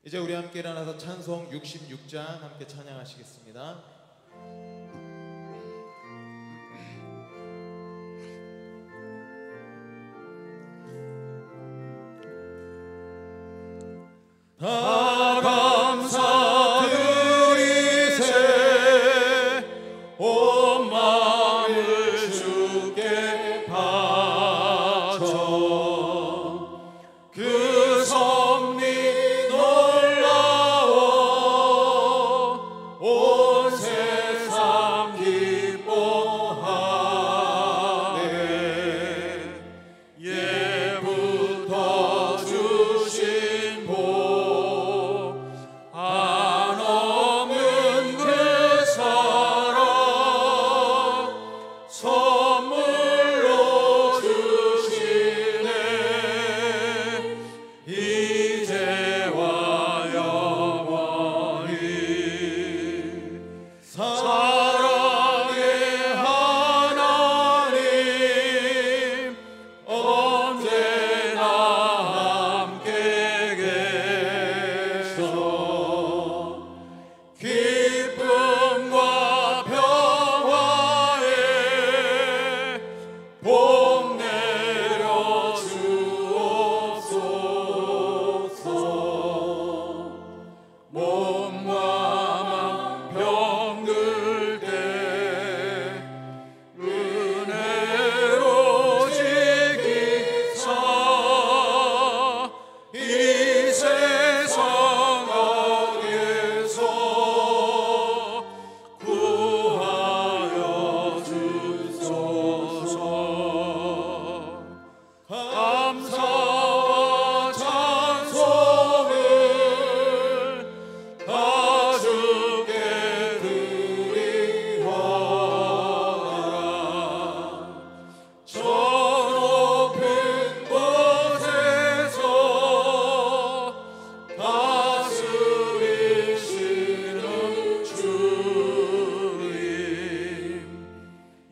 이제 우리 함께 일어나서 찬송 66장 함께 찬양하시겠습니다. 다 감사드리세 온 마음을 주께 바쳐 그 섭리 놀라워 온 세상 기뻐하네. 예부터 주신 복 한없는 그 사랑 선물로 주시네. 이제와 영원히 사랑의 하나님 언제나 함께 계셔. 기쁨과 평화에 복 내려 주옵소서. 몸과 맘 병들 때 은혜로 지키사 이 세상 악에서 구하여 주소서. 감사와 찬송을 다 주께 드리오라. 저 높은 곳에서 다스리시는 주님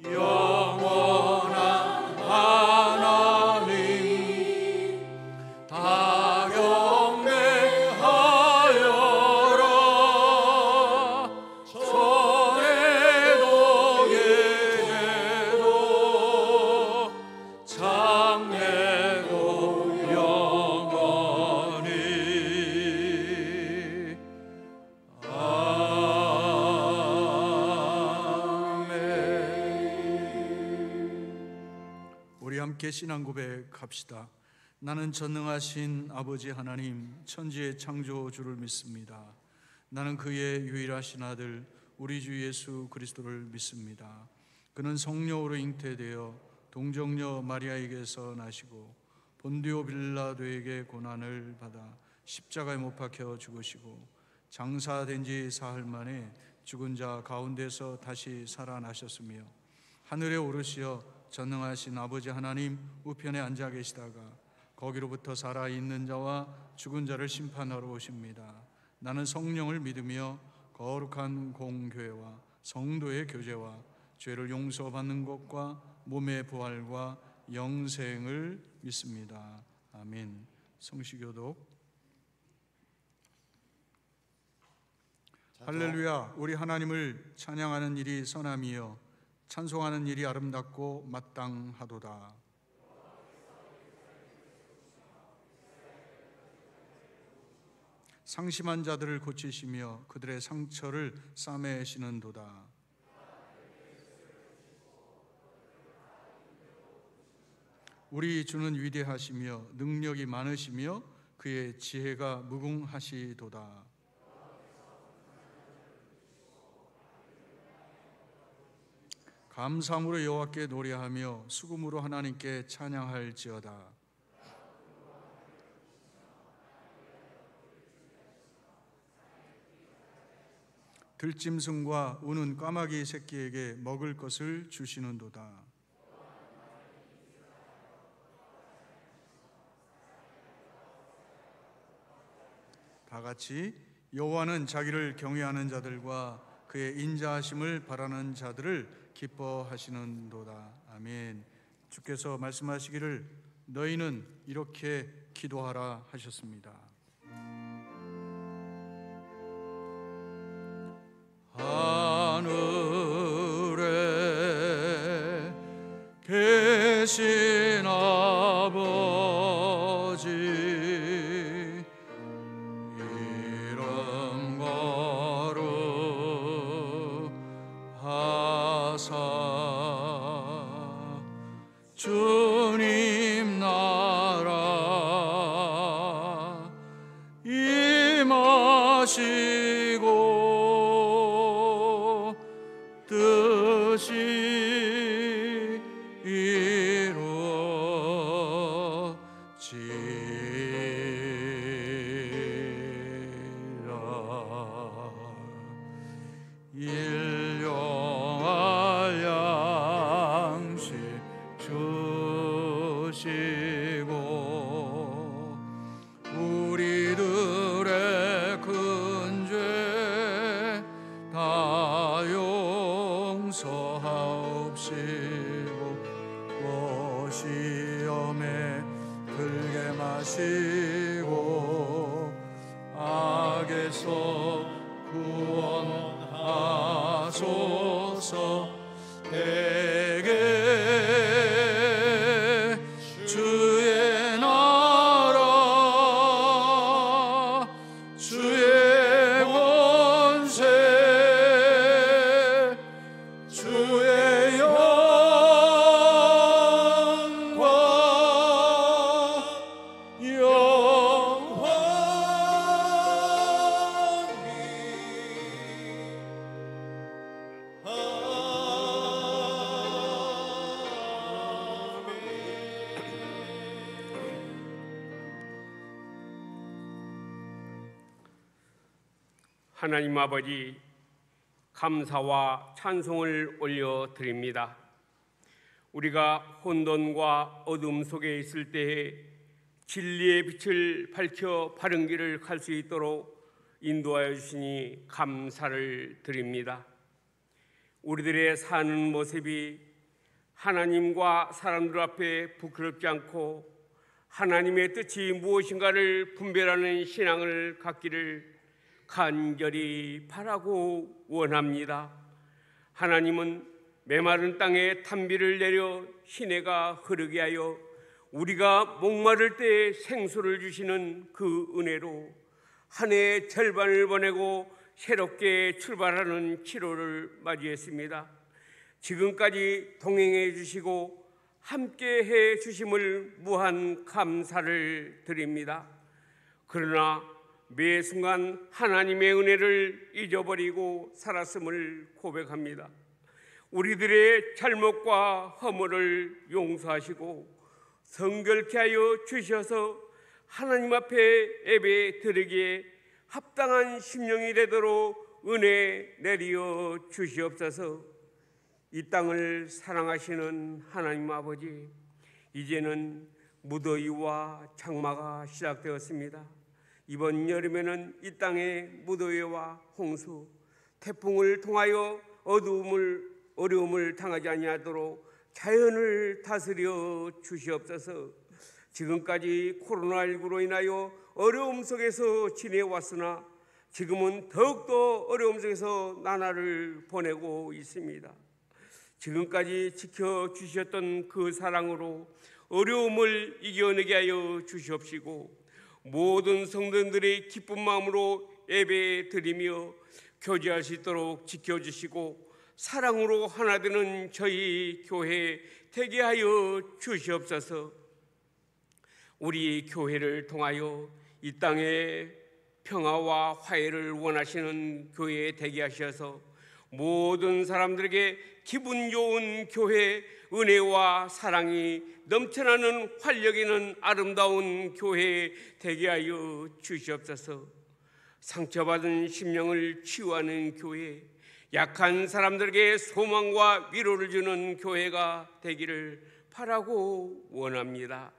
영원한 하나님 다 경배하여라. 전에도 예제도 장래도 영원히 아멘. 우리 함께 신앙 고백합시다. 나는 전능하신 아버지 하나님 천지의 창조주를 믿습니다. 나는 그의 유일하신 아들 우리 주 예수 그리스도를 믿습니다. 그는 성령으로 잉태되어 동정녀 마리아에게서 나시고 본디오 빌라도에게 고난을 받아 십자가에 못 박혀 죽으시고 장사된 지 사흘 만에 죽은 자 가운데서 다시 살아나셨으며 하늘에 오르시어 전능하신 아버지 하나님 우편에 앉아 계시다가 거기로부터 살아있는 자와 죽은 자를 심판하러 오십니다. 나는 성령을 믿으며 거룩한 공교회와 성도의 교제와 죄를 용서받는 것과 몸의 부활과 영생을 믿습니다. 아멘. 성시교독. 할렐루야. 우리 하나님을 찬양하는 일이 선함이요 찬송하는 일이 아름답고 마땅하도다. 상심한 자들을 고치시며 그들의 상처를 싸매시는도다. 우리 주는 위대하시며 능력이 많으시며 그의 지혜가 무궁하시도다. 감사함으로 여호와께 노래하며 수금으로 하나님께 찬양할지어다. 들짐승과 우는 까마귀 새끼에게 먹을 것을 주시는도다. 다 같이 여호와는 자기를 경외하는 자들과 그의 인자하심을 바라는 자들을 기뻐하시는도다. 아멘. 주께서 말씀하시기를 너희는 이렇게 기도하라 하셨습니다. 되신 아버지 이름 거룩하사 주님 나라 임하시고 뜻이 일용할 양식 주시고 우리들의 큰 죄 다 용서하옵시고 또 시험에 들게 마시고 악에서 구원하소서. 대개 주의 나라 주의 권세 주의 영광 하나님 아버지, 감사와 찬송을 올려드립니다. 우리가 혼돈과 어둠 속에 있을 때에 진리의 빛을 밝혀 바른 길을 갈 수 있도록 인도하여 주시니 감사를 드립니다. 우리들의 사는 모습이 하나님과 사람들 앞에 부끄럽지 않고 하나님의 뜻이 무엇인가를 분별하는 신앙을 갖기를 간절히 바라고 원합니다. 하나님은 메마른 땅에 탄비를 내려 시내가 흐르게 하여 우리가 목마를 때 생수를 주시는 그 은혜로 한 해의 절반을 보내고 새롭게 출발하는 7월을 맞이했습니다. 지금까지 동행해 주시고 함께해 주심을 무한 감사를 드립니다. 그러나 매 순간 하나님의 은혜를 잊어버리고 살았음을 고백합니다. 우리들의 잘못과 허물을 용서하시고 성결케 하여 주셔서 하나님 앞에 예배 드리기에 합당한 심령이 되도록 은혜 내리어 주시옵소서. 이 땅을 사랑하시는 하나님 아버지, 이제는 무더위와 장마가 시작되었습니다. 이번 여름에는 이 땅에 무더위와 홍수, 태풍을 통하여 어려움을 당하지 아니하도록 자연을 다스려 주시옵소서. 지금까지 코로나19로 인하여 어려움 속에서 지내왔으나 지금은 더욱더 어려움 속에서 나날을 보내고 있습니다. 지금까지 지켜주셨던 그 사랑으로 어려움을 이겨내게 하여 주시옵시고 모든 성도들의 기쁜 마음으로 예배 드리며 교제할 수 있도록 지켜주시고 사랑으로 하나 되는 저희 교회 되게 하여 주시옵소서. 우리 교회를 통하여 이 땅에 평화와 화해를 원하시는 교회 되게 하셔서 모든 사람들에게 기분 좋은 교회, 은혜와 사랑이 넘쳐나는 활력 있는 아름다운 교회 되게 하여 주시옵소서. 상처받은 심령을 치유하는 교회, 약한 사람들에게 소망과 위로를 주는 교회가 되기를 바라고 원합니다.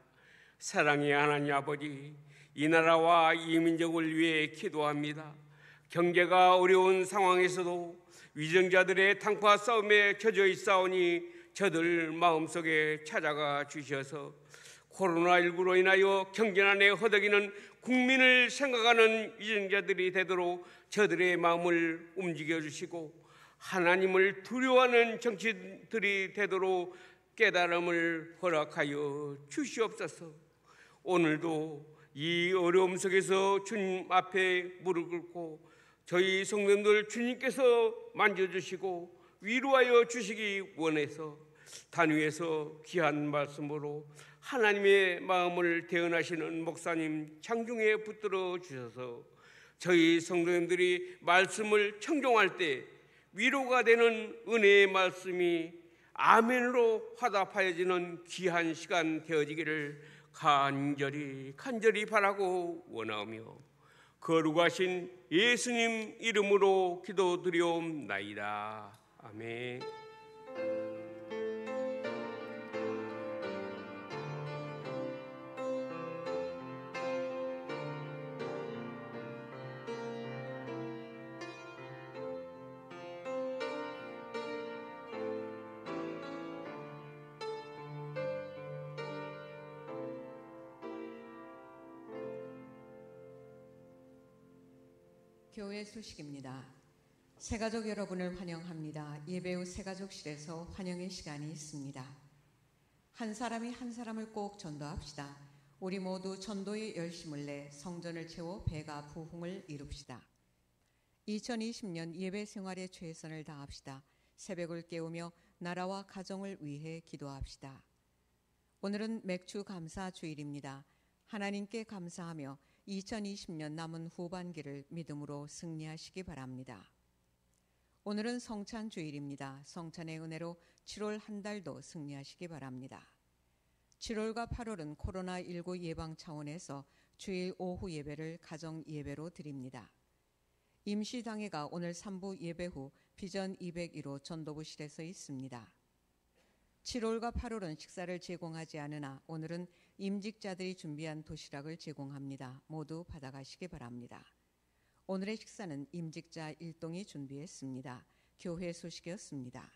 사랑의 하나님 아버지, 이 나라와 이 민족을 위해 기도합니다. 경제가 어려운 상황에서도 위정자들의 당파 싸움에 켜져 있사오니 저들 마음속에 찾아가 주셔서 코로나19로 인하여 경제난에 허덕이는 국민을 생각하는 위정자들이 되도록 저들의 마음을 움직여 주시고 하나님을 두려워하는 정치인들이 되도록 깨달음을 허락하여 주시옵소서. 오늘도 이 어려움 속에서 주님 앞에 무릎 꿇고 저희 성도들 주님께서 만져주시고 위로하여 주시기 원해서 단위에서 귀한 말씀으로 하나님의 마음을 대언하시는 목사님 장중에 붙들어 주셔서 저희 성도님들이 말씀을 청종할 때 위로가 되는 은혜의 말씀이 아멘으로 화답하여지는 귀한 시간 되어지기를 간절히 바라고 원하오며 거룩하신 예수님 이름으로 기도드리옵나이다. 아멘. 교회 소식입니다. 새가족 여러분을 환영합니다. 예배 후 새가족실에서 환영의 시간이 있습니다. 한 사람이 한 사람을 꼭 전도합시다. 우리 모두 전도의 열심을 내 성전을 채워 배가 부흥을 이룹시다. 2020년 예배 생활에 최선을 다합시다. 새벽을 깨우며 나라와 가정을 위해 기도합시다. 오늘은 맥주 감사 주일입니다. 하나님께 감사하며 2020년 남은 후반기를 믿음으로 승리하시기 바랍니다. 오늘은 성찬 주일입니다. 성찬의 은혜로 7월 한 달도 승리하시기 바랍니다. 7월과 8월은 코로나19 예방 차원에서 주일 오후 예배를 가정 예배로 드립니다. 임시당회가 오늘 3부 예배 후 비전 201호 전도부실에서 있습니다. 7월과 8월은 식사를 제공하지 않으나 오늘은 임직자들이 준비한 도시락을 제공합니다. 모두 받아가시기 바랍니다. 오늘의 식사는 임직자 일동이 준비했습니다. 교회 소식이었습니다.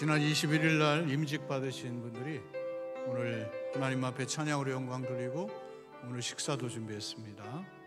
지난 21일 날 임직 받으신 분들이 오늘 하나님 앞에 찬양으로 영광 돌리고 오늘 식사도 준비했습니다.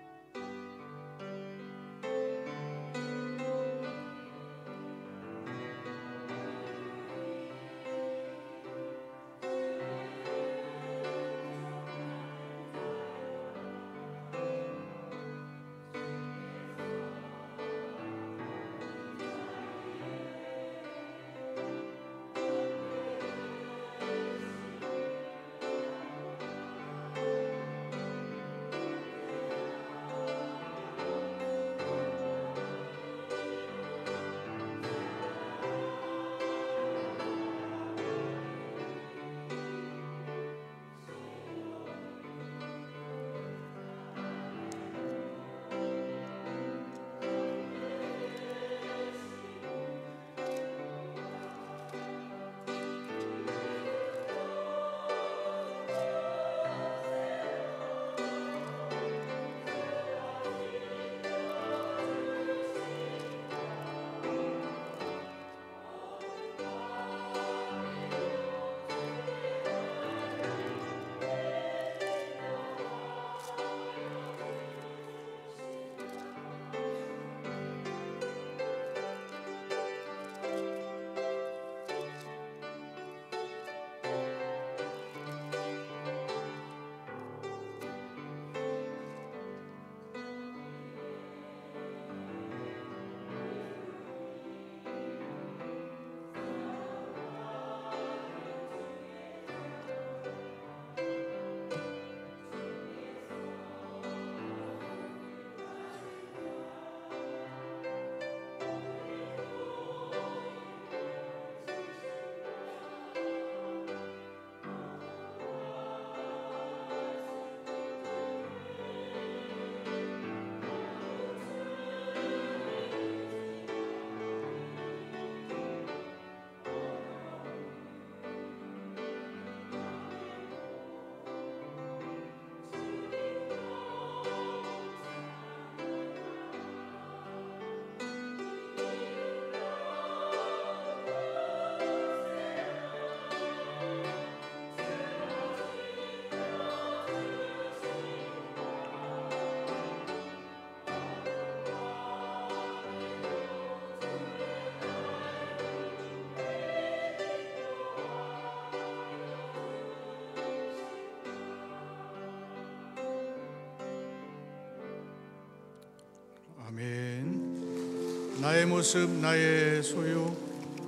아멘. 나의 모습, 나의 소유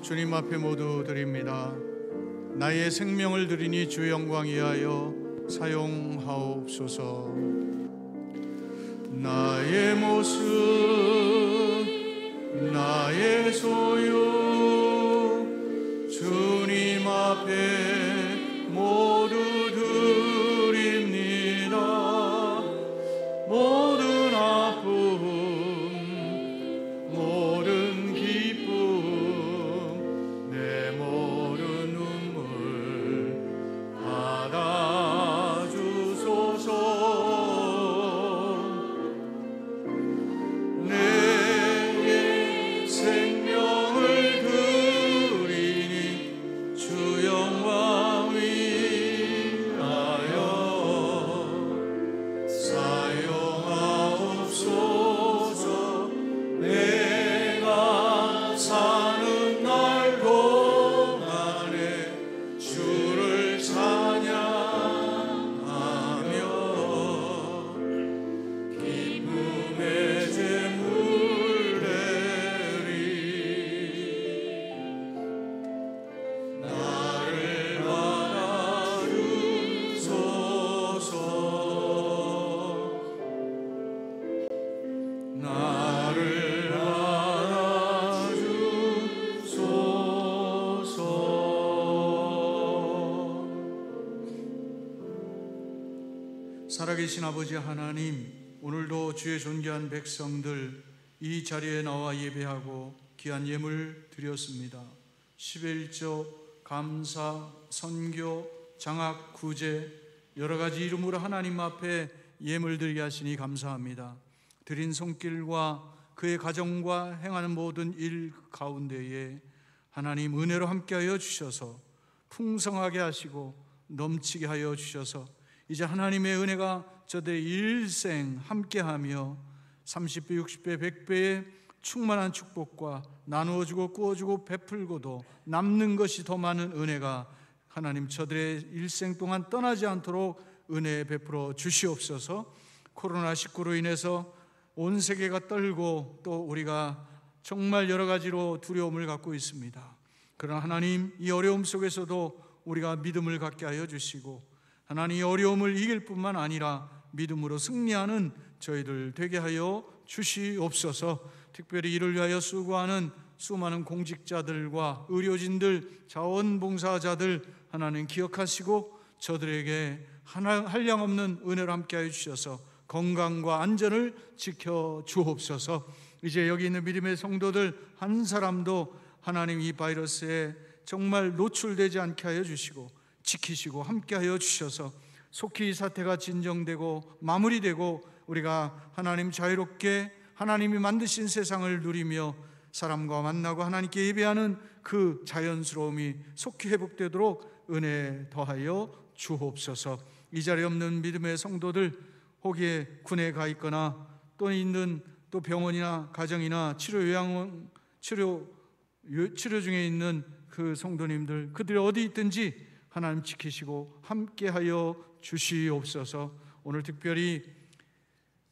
주님 앞에 모두 드립니다. 나의 생명을 드리니 주 영광 위하여 사용하옵소서. 나의 모습, 나의 소유 주님 앞에 모두 드립니다. 모든 아픔, 모든 기쁨, 내 모든 눈물 받아주소서. 내게 생명을 드리니 주 영광 위하여 사용하옵소서. 내가 사는 날 동안에 주를 찬양하며 기쁨의 제물 드리 나를 받아주소서. 나를 받아주소서. 살아계신 아버지 하나님, 오늘도 주의 존귀한 백성들 이 자리에 나와 예배하고 귀한 예물 드렸습니다. 11조, 감사, 선교, 장학, 구제 여러 가지 이름으로 하나님 앞에 예물 드리게 하시니 감사합니다. 드린 손길과 그의 가정과 행하는 모든 일 가운데에 하나님 은혜로 함께하여 주셔서 풍성하게 하시고 넘치게 하여 주셔서 이제 하나님의 은혜가 저들의 일생 함께하며 30배, 60배, 100배의 충만한 축복과 나누어주고 꾸어주고 베풀고도 남는 것이 더 많은 은혜가 하나님 저들의 일생 동안 떠나지 않도록 은혜 베풀어 주시옵소서. 코로나19로 인해서 온 세계가 떨고 또 우리가 정말 여러 가지로 두려움을 갖고 있습니다. 그러나 하나님, 이 어려움 속에서도 우리가 믿음을 갖게 하여 주시고 하나님, 이 어려움을 이길 뿐만 아니라 믿음으로 승리하는 저희들 되게 하여 주시옵소서. 특별히 이를 위하여 수고하는 수많은 공직자들과 의료진들, 자원봉사자들 하나님 기억하시고 저들에게 한량없는 은혜로 함께하여 주셔서 건강과 안전을 지켜 주옵소서. 이제 여기 있는 믿음의 성도들 한 사람도 하나님 이 바이러스에 정말 노출되지 않게 하여 주시고 지키시고 함께하여 주셔서 속히 이 사태가 진정되고 마무리되고 우리가 하나님 자유롭게 하나님이 만드신 세상을 누리며 사람과 만나고 하나님께 예배하는 그 자연스러움이 속히 회복되도록 은혜 더하여 주옵소서. 이 자리에 없는 믿음의 성도들, 혹여 군에 가 있거나 또 있는 또 병원이나 가정이나 치료 중에 있는 그 성도님들, 그들이 어디 있든지 하나님 지키시고 함께하여 주시옵소서. 오늘 특별히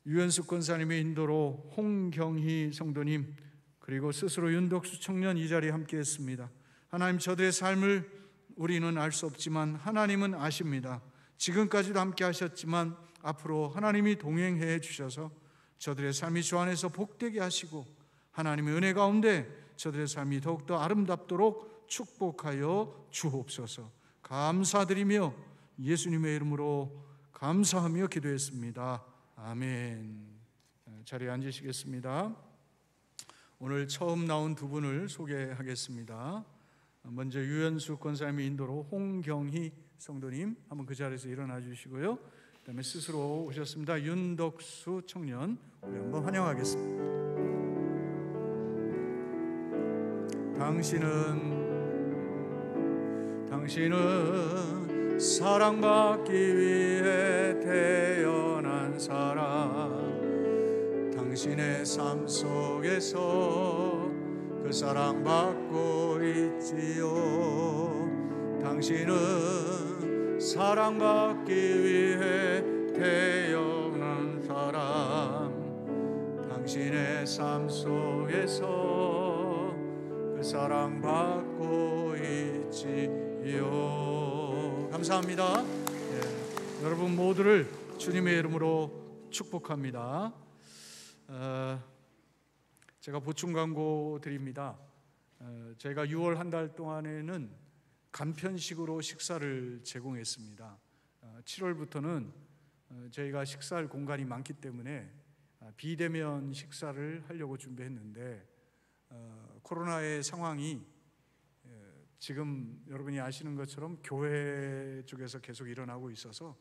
유현숙 권사님의 인도로 홍경희 성도님 그리고 스스로 윤덕수 청년 이 자리에 함께했습니다. 하나님, 저들의 삶을 우리는 알 수 없지만 하나님은 아십니다. 지금까지도 함께 하셨지만 앞으로 하나님이 동행해 주셔서 저들의 삶이 주 안에서 복되게 하시고 하나님의 은혜 가운데 저들의 삶이 더욱더 아름답도록 축복하여 주옵소서. 감사드리며 예수님의 이름으로 감사하며 기도했습니다. 아멘. 자리에 앉으시겠습니다. 오늘 처음 나온 두 분을 소개하겠습니다. 먼저 유현숙 권사님의 인도로 홍경희 성도님 한번 그 자리에서 일어나 주시고요. 그다음에 스스로 오셨습니다. 윤덕수 청년 우리 한번 환영하겠습니다. 당신은 사랑받기 위해 태어난 사람, 당신의 삶 속에서 그 사랑받고 있지요. 당신은 사랑받기 위해 태어난 사람, 당신의 삶 속에서 그 사랑받고 있지요. 감사합니다. 여러분 모두를 주님의 이름으로 축복합니다. 제가 보충 광고 드립니다. 제가 6월 한 달 동안에는 간편식으로 식사를 제공했습니다. 7월부터는 저희가 식사할 공간이 많기 때문에 비대면 식사를 하려고 준비했는데 코로나의 상황이 지금 여러분이 아시는 것처럼 교회 쪽에서 계속 일어나고 있어서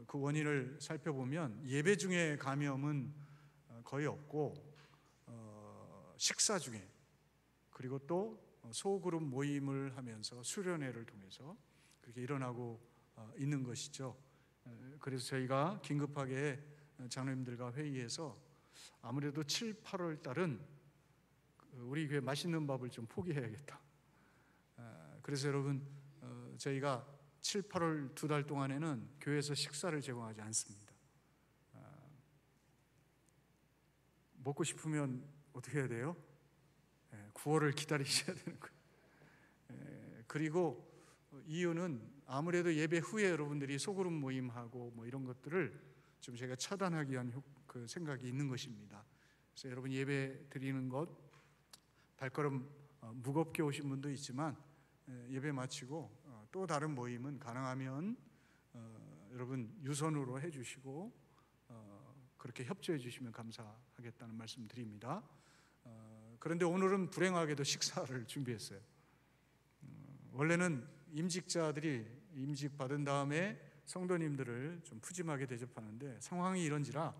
그 원인을 살펴보면 예배 중에 감염은 거의 없고 식사 중에 그리고 또 소그룹 모임을 하면서 수련회를 통해서 그렇게 일어나고 있는 것이죠. 그래서 저희가 긴급하게 장로님들과 회의해서 아무래도 7, 8월 달은 우리 교회 맛있는 밥을 좀 포기해야겠다. 그래서 여러분 저희가 7, 8월 2달 동안에는 교회에서 식사를 제공하지 않습니다. 먹고 싶으면 어떻게 해야 돼요? 9월을 기다리셔야 되는 거예요. 그리고 이유는 아무래도 예배 후에 여러분들이 소그룹 모임하고 뭐 이런 것들을 좀 제가 차단하기 위한 그 생각이 있는 것입니다. 그래서 여러분 예배 드리는 것 발걸음 무겁게 오신 분도 있지만 예배 마치고 또 다른 모임은 가능하면 여러분 유선으로 해주시고 그렇게 협조해 주시면 감사하겠다는 말씀 드립니다. 그런데 오늘은 불행하게도 식사를 준비했어요. 원래는 임직자들이 임직 받은 다음에 성도님들을 좀 푸짐하게 대접하는데 상황이 이런지라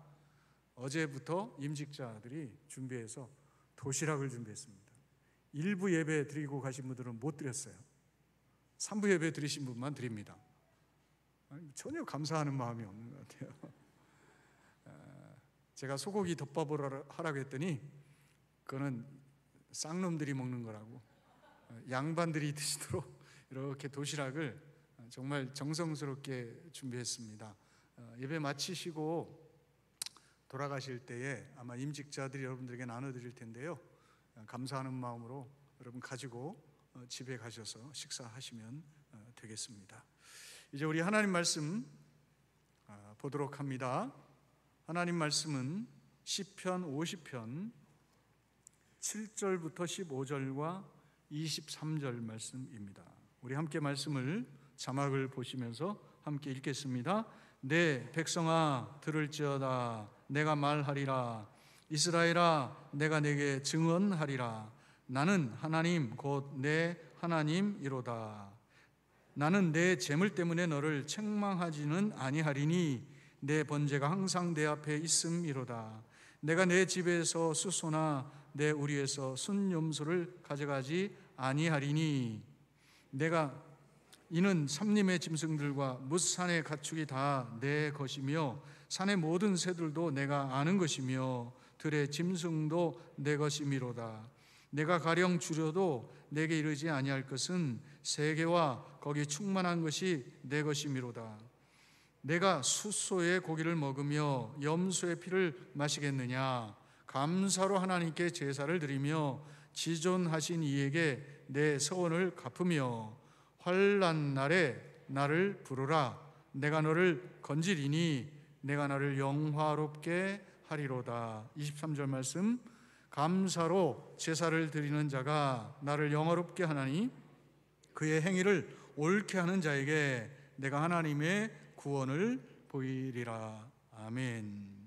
어제부터 임직자들이 준비해서 도시락을 준비했습니다. 1부 예배 드리고 가신 분들은 못 드렸어요. 3부 예배 드리신 분만 드립니다. 전혀 감사하는 마음이 없는 것 같아요. 제가 소고기 덮밥을 하라고 했더니 그거는 쌍놈들이 먹는 거라고 양반들이 드시도록 이렇게 도시락을 정말 정성스럽게 준비했습니다. 예배 마치시고 돌아가실 때에 아마 임직자들이 여러분들에게 나눠드릴 텐데요. 감사하는 마음으로 여러분 가지고 집에 가셔서 식사하시면 되겠습니다. 이제 우리 하나님 말씀 보도록 합니다. 하나님 말씀은 시편 50편 7절부터 15절과 23절 말씀입니다. 우리 함께 말씀을 자막을 보시면서 함께 읽겠습니다. 내 백성아 들을지어다. 내가 말하리라. 이스라엘아 내가 내게 증언하리라. 나는 하나님 곧 내 하나님이로다. 나는 내 재물 때문에 너를 책망하지는 아니하리니 내 번제가 항상 내 앞에 있음이로다. 내가 내 집에서 수소나 내 우리에서 순염소를 가져가지 아니하리니 내가 이는 삼림의 짐승들과 뭇산의 가축이 다 내 것이며 산의 모든 새들도 내가 아는 것이며 들의 짐승도 내 것이미로다. 내가 가령 줄여도 내게 이르지 아니할 것은 세계와 거기 충만한 것이 내 것이미로다. 내가 숫소의 고기를 먹으며 염소의 피를 마시겠느냐. 감사로 하나님께 제사를 드리며 지존하신 이에게 내 서원을 갚으며 환난 날에 나를 부르라. 내가 너를 건지리니 내가 나를 영화롭게 하리로다. 23절 말씀. 감사로 제사를 드리는 자가 나를 영화롭게 하나니 그의 행위를 옳게 하는 자에게 내가 하나님의 구원을 보이리라. 아멘.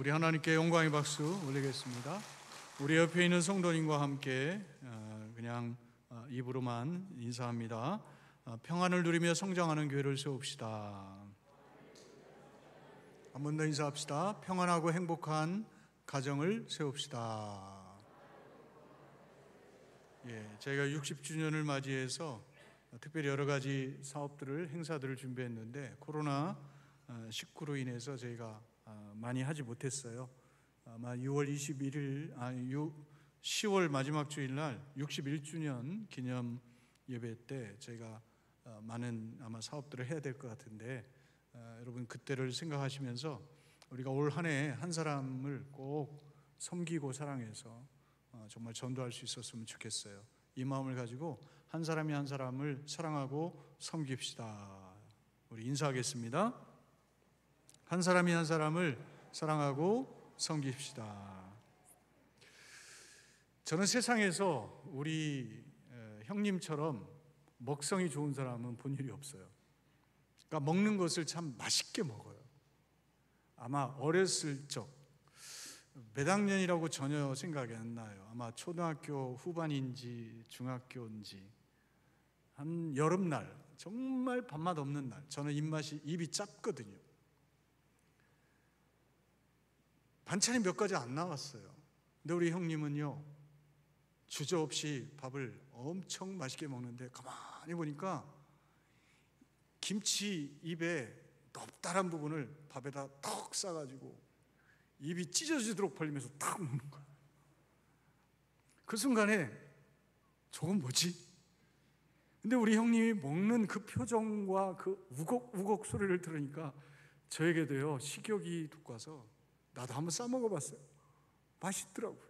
우리 하나님께 영광의 박수 올리겠습니다. 우리 옆에 있는 성도님과 함께 그냥 입으로만 인사합니다. 평안을 누리며 성장하는 교회를 세웁시다. 한 번 더 인사합시다. 평안하고 행복한 가정을 세웁시다. 저희가 60주년을 맞이해서 특별히 여러 가지 사업들을, 행사들을 준비했는데 코로나19로 인해서 저희가 많이 하지 못했어요. 아마 10월 마지막 주일날 61주년 기념 예배 때 저희가 많은 아마 사업들을 해야 될 것 같은데 여러분 그때를 생각하시면서 우리가 올 한 해 한 사람을 꼭 섬기고 사랑해서 정말 전도할 수 있었으면 좋겠어요. 이 마음을 가지고 한 사람이 한 사람을 사랑하고 섬깁시다. 우리 인사하겠습니다. 한 사람이 한 사람을 사랑하고 섬깁시다. 저는 세상에서 우리 형님처럼 먹성이 좋은 사람은 본 일이 없어요. 그러니까 먹는 것을 참 맛있게 먹어요. 아마 어렸을 적 몇 학년이라고 전혀 생각이 안 나요. 아마 초등학교 후반인지 중학교인지 한 여름날 정말 밥맛 없는 날 저는 입이 짧거든요. 반찬이 몇 가지 안 나왔어요. 근데 우리 형님은요 주저없이 밥을 엄청 맛있게 먹는데 가만히 보니까 김치 입에 넓다란 부분을 밥에다 턱 싸가지고 입이 찢어지도록 벌리면서 탁 먹는 거야. 그 순간에 저건 뭐지? 근데 우리 형님이 먹는 그 표정과 그 우걱우걱 소리를 들으니까 저에게도요 식욕이 돋궈서 나도 한번 싸 먹어봤어요. 맛있더라고요.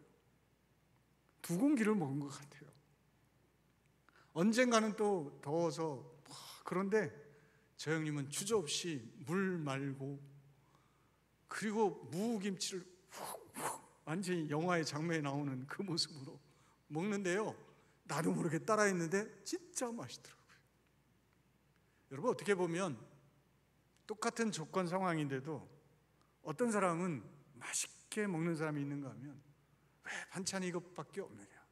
2공기를 먹은 것 같아요. 언젠가는 또 더워서 그런데 저 형님은 주저없이 물 말고 그리고 무김치를 훅훅 완전히 영화의 장면에 나오는 그 모습으로 먹는데요 나도 모르게 따라했는데 진짜 맛있더라고요. 여러분 어떻게 보면 똑같은 조건 상황인데도 어떤 사람은 맛있게 먹는 사람이 있는가 하면 왜 반찬이 이것밖에 없느냐,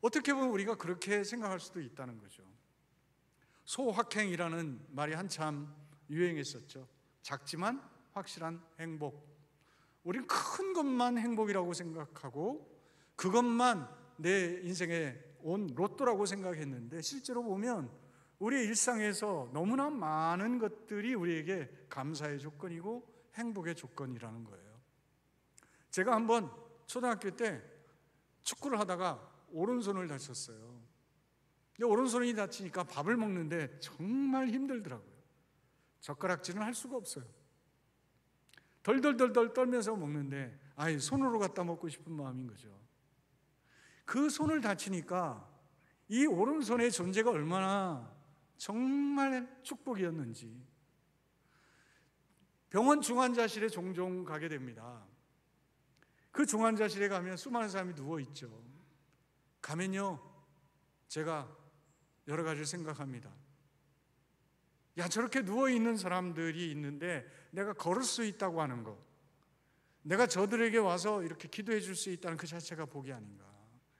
어떻게 보면 우리가 그렇게 생각할 수도 있다는 거죠. 소확행이라는 말이 한참 유행했었죠. 작지만 확실한 행복. 우리는 큰 것만 행복이라고 생각하고 그것만 내 인생의 온 로또라고 생각했는데 실제로 보면 우리의 일상에서 너무나 많은 것들이 우리에게 감사의 조건이고 행복의 조건이라는 거예요. 제가 한번 초등학교 때 축구를 하다가 오른손을 다쳤어요. 근데 오른손이 다치니까 밥을 먹는데 정말 힘들더라고요. 젓가락질은 할 수가 없어요. 덜덜덜덜 떨면서 먹는데 손으로 갖다 먹고 싶은 마음인 거죠. 그 손을 다치니까 이 오른손의 존재가 얼마나 정말 축복이었는지 병원 중환자실에 종종 가게 됩니다. 그 중환자실에 가면 수많은 사람이 누워있죠. 가면요 제가 여러 가지를 생각합니다. 저렇게 누워있는 사람들이 있는데 내가 걸을 수 있다고 하는 거, 내가 저들에게 와서 이렇게 기도해 줄 수 있다는 그 자체가 복이 아닌가,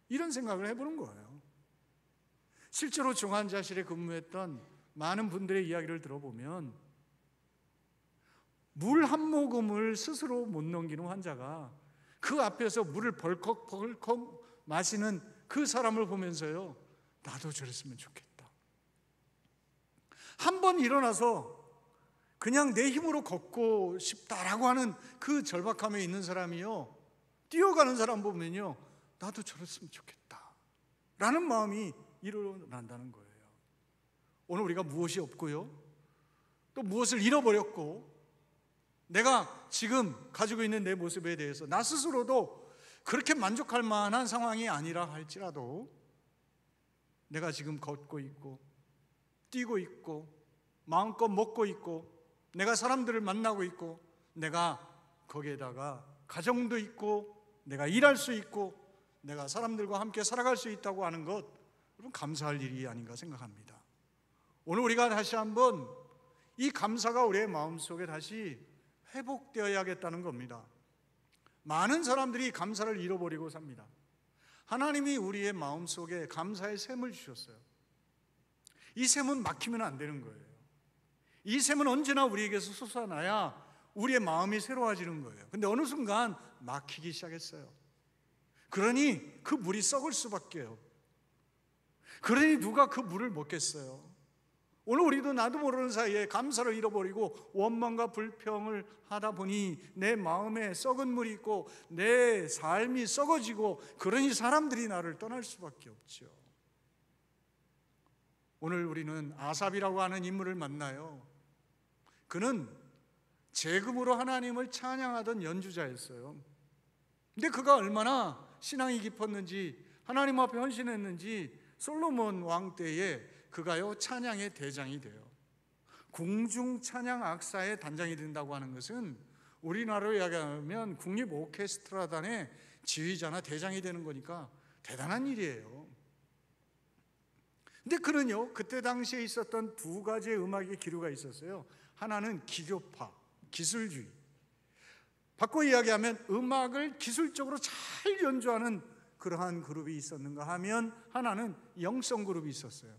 이런 생각을 해보는 거예요. 실제로 중환자실에 근무했던 많은 분들의 이야기를 들어보면 물 한 모금을 스스로 못 넘기는 환자가 그 앞에서 물을 벌컥벌컥 마시는 그 사람을 보면서요 나도 저랬으면 좋겠다. 한 번 일어나서 그냥 내 힘으로 걷고 싶다라고 하는 그 절박함에 있는 사람이요 뛰어가는 사람 보면요 나도 저랬으면 좋겠다 라는 마음이 일어난다는 거예요. 오늘 우리가 무엇이 없고요 또 무엇을 잃어버렸고 내가 지금 가지고 있는 내 모습에 대해서 나 스스로도 그렇게 만족할 만한 상황이 아니라 할지라도 내가 지금 걷고 있고 뛰고 있고 마음껏 먹고 있고 내가 사람들을 만나고 있고 내가 거기에다가 가정도 있고 내가 일할 수 있고 내가 사람들과 함께 살아갈 수 있다고 하는 것, 여러분 감사할 일이 아닌가 생각합니다. 오늘 우리가 다시 한번 이 감사가 우리의 마음속에 다시 회복되어야겠다는 겁니다. 많은 사람들이 감사를 잃어버리고 삽니다. 하나님이 우리의 마음속에 감사의 샘을 주셨어요. 이 샘은 막히면 안 되는 거예요. 이 샘은 언제나 우리에게서 솟아나야 우리의 마음이 새로워지는 거예요. 근데 어느 순간 막히기 시작했어요. 그러니 그 물이 썩을 수밖에요. 그러니 누가 그 물을 먹겠어요? 오늘 우리도 나도 모르는 사이에 감사를 잃어버리고 원망과 불평을 하다 보니 내 마음에 썩은 물이 있고 내 삶이 썩어지고, 그러니 사람들이 나를 떠날 수밖에 없죠. 오늘 우리는 아삽이라고 하는 인물을 만나요. 그는 재금으로 하나님을 찬양하던 연주자였어요. 근데 그가 얼마나 신앙이 깊었는지, 하나님 앞에 헌신했는지 솔로몬 왕 때에 그가요 찬양의 대장이 돼요. 궁중 찬양 악사의 단장이 된다고 하는 것은 우리나라로 이야기하면 국립 오케스트라단의 지휘자나 대장이 되는 거니까 대단한 일이에요. 근데 그는요, 그때 당시에 있었던 두 가지의 음악의 기류가 있었어요. 하나는 기교파, 기술주의. 바꿔 이야기하면 음악을 기술적으로 잘 연주하는 그러한 그룹이 있었는가 하면 하나는 영성 그룹이 있었어요.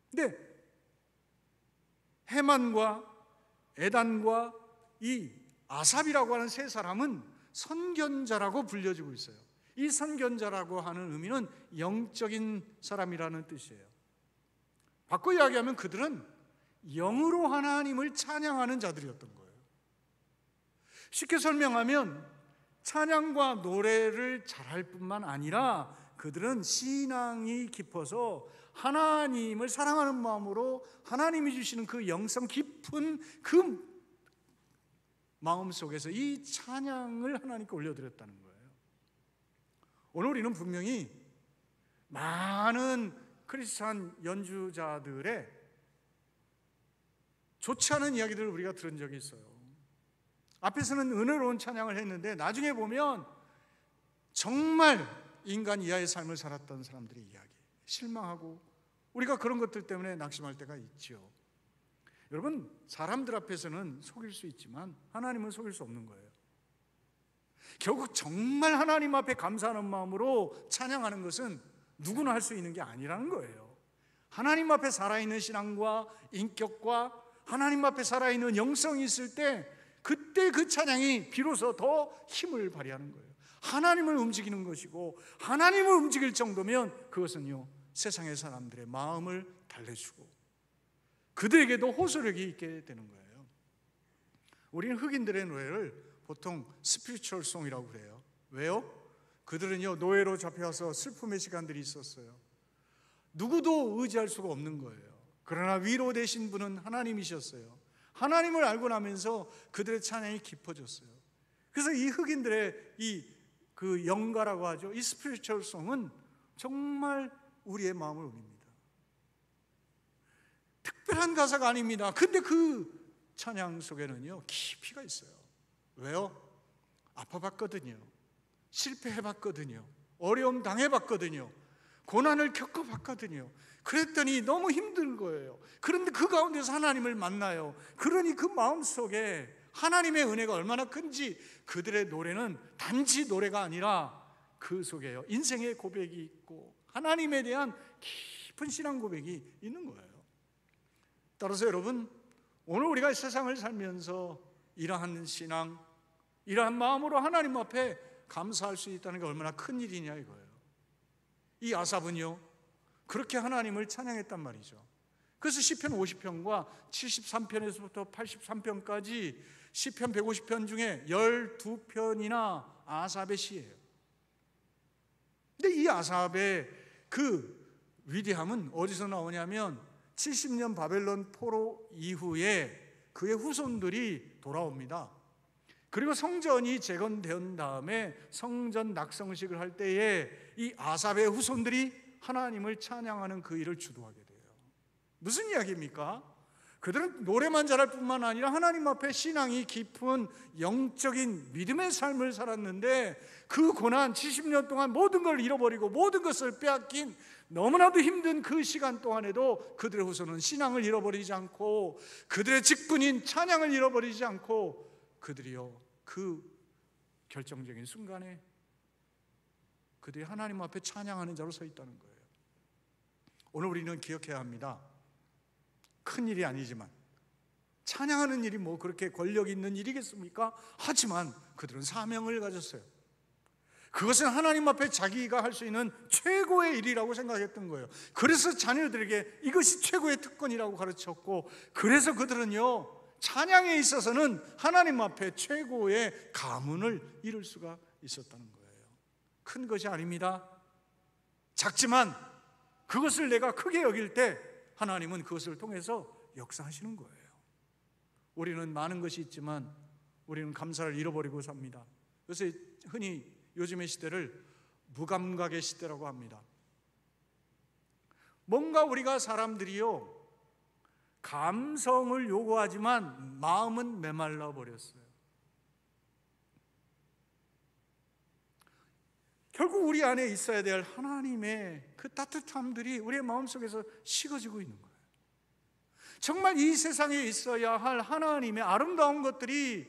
근데 헤만과 에단과 이 아삽이라고 하는 세 사람은 선견자라고 불려지고 있어요. 이 선견자라고 하는 의미는 영적인 사람이라는 뜻이에요. 바꿔 이야기하면 그들은 영으로 하나님을 찬양하는 자들이었던 거예요. 쉽게 설명하면 찬양과 노래를 잘할 뿐만 아니라 그들은 신앙이 깊어서 하나님을 사랑하는 마음으로 하나님이 주시는 그 영성 깊은 그 마음 속에서 이 찬양을 하나님께 올려드렸다는 거예요. 오늘 우리는 분명히 많은 크리스찬 연주자들의 좋지 않은 이야기들을 우리가 들은 적이 있어요. 앞에서는 은혜로운 찬양을 했는데 나중에 보면 정말 인간 이하의 삶을 살았던 사람들의 이야기, 실망하고 우리가 그런 것들 때문에 낙심할 때가 있죠. 여러분, 사람들 앞에서는 속일 수 있지만 하나님은 속일 수 없는 거예요. 결국 정말 하나님 앞에 감사하는 마음으로 찬양하는 것은 누구나 할 수 있는 게 아니라는 거예요. 하나님 앞에 살아있는 신앙과 인격과 하나님 앞에 살아있는 영성이 있을 때 그때 그 찬양이 비로소 더 힘을 발휘하는 거예요. 하나님을 움직이는 것이고, 하나님을 움직일 정도면 그것은요 세상의 사람들의 마음을 달래주고 그들에게도 호소력이 있게 되는 거예요. 우리는 흑인들의 노래를 보통 스피리추얼 송이라고 그래요. 왜요? 그들은요 노예로 잡혀서 슬픔의 시간들이 있었어요. 누구도 의지할 수가 없는 거예요. 그러나 위로 되신 분은 하나님이셨어요. 하나님을 알고 나면서 그들의 찬양이 깊어졌어요. 그래서 이 흑인들의 그 영가라고 하죠. 이 스피리추얼 송은 정말 우리의 마음을 울립니다. 특별한 가사가 아닙니다. 근데 그 찬양 속에는요 깊이가 있어요. 왜요? 아파봤거든요. 실패해봤거든요. 어려움 당해봤거든요. 고난을 겪어봤거든요. 그랬더니 너무 힘든 거예요. 그런데 그 가운데서 하나님을 만나요. 그러니 그 마음속에 하나님의 은혜가 얼마나 큰지, 그들의 노래는 단지 노래가 아니라 그 속에요 인생의 고백이 있고 하나님에 대한 깊은 신앙 고백이 있는 거예요. 따라서 여러분, 오늘 우리가 세상을 살면서 이러한 신앙, 이러한 마음으로 하나님 앞에 감사할 수 있다는 게 얼마나 큰 일이냐 이거예요. 이 아삽은요 그렇게 하나님을 찬양했단 말이죠. 그래서 시편 50편과 73편에서부터 83편까지 시편 150편 중에 12편이나 아삽의 시예요. 근데 이 아삽의 그 위대함은 어디서 나오냐면 70년 바벨론 포로 이후에 그의 후손들이 돌아옵니다. 그리고 성전이 재건된 다음에 성전 낙성식을 할 때에 이 아삽의 후손들이 하나님을 찬양하는 그 일을 주도하게 돼요. 무슨 이야기입니까? 그들은 노래만 잘할 뿐만 아니라 하나님 앞에 신앙이 깊은 영적인 믿음의 삶을 살았는데, 그 고난 70년 동안 모든 걸 잃어버리고 모든 것을 빼앗긴 너무나도 힘든 그 시간 동안에도 그들의 후손은 신앙을 잃어버리지 않고, 그들의 직분인 찬양을 잃어버리지 않고, 그들이요 그 결정적인 순간에 그들이 하나님 앞에 찬양하는 자로 서 있다는 거예요. 오늘 우리는 기억해야 합니다. 큰 일이 아니지만, 찬양하는 일이 뭐 그렇게 권력 있는 일이겠습니까? 하지만 그들은 사명을 가졌어요. 그것은 하나님 앞에 자기가 할 수 있는 최고의 일이라고 생각했던 거예요. 그래서 자녀들에게 이것이 최고의 특권이라고 가르쳤고, 그래서 그들은요 찬양에 있어서는 하나님 앞에 최고의 가문을 이룰 수가 있었다는 거예요. 큰 것이 아닙니다. 작지만 그것을 내가 크게 여길 때 하나님은 그것을 통해서 역사하시는 거예요. 우리는 많은 것이 있지만 우리는 감사를 잃어버리고 삽니다. 그래서 흔히 요즘의 시대를 무감각의 시대라고 합니다. 뭔가 우리가 사람들이요 감성을 요구하지만 마음은 메말라 버렸어요. 결국 우리 안에 있어야 될 하나님의 그 따뜻함들이 우리의 마음속에서 식어지고 있는 거예요. 정말 이 세상에 있어야 할 하나님의 아름다운 것들이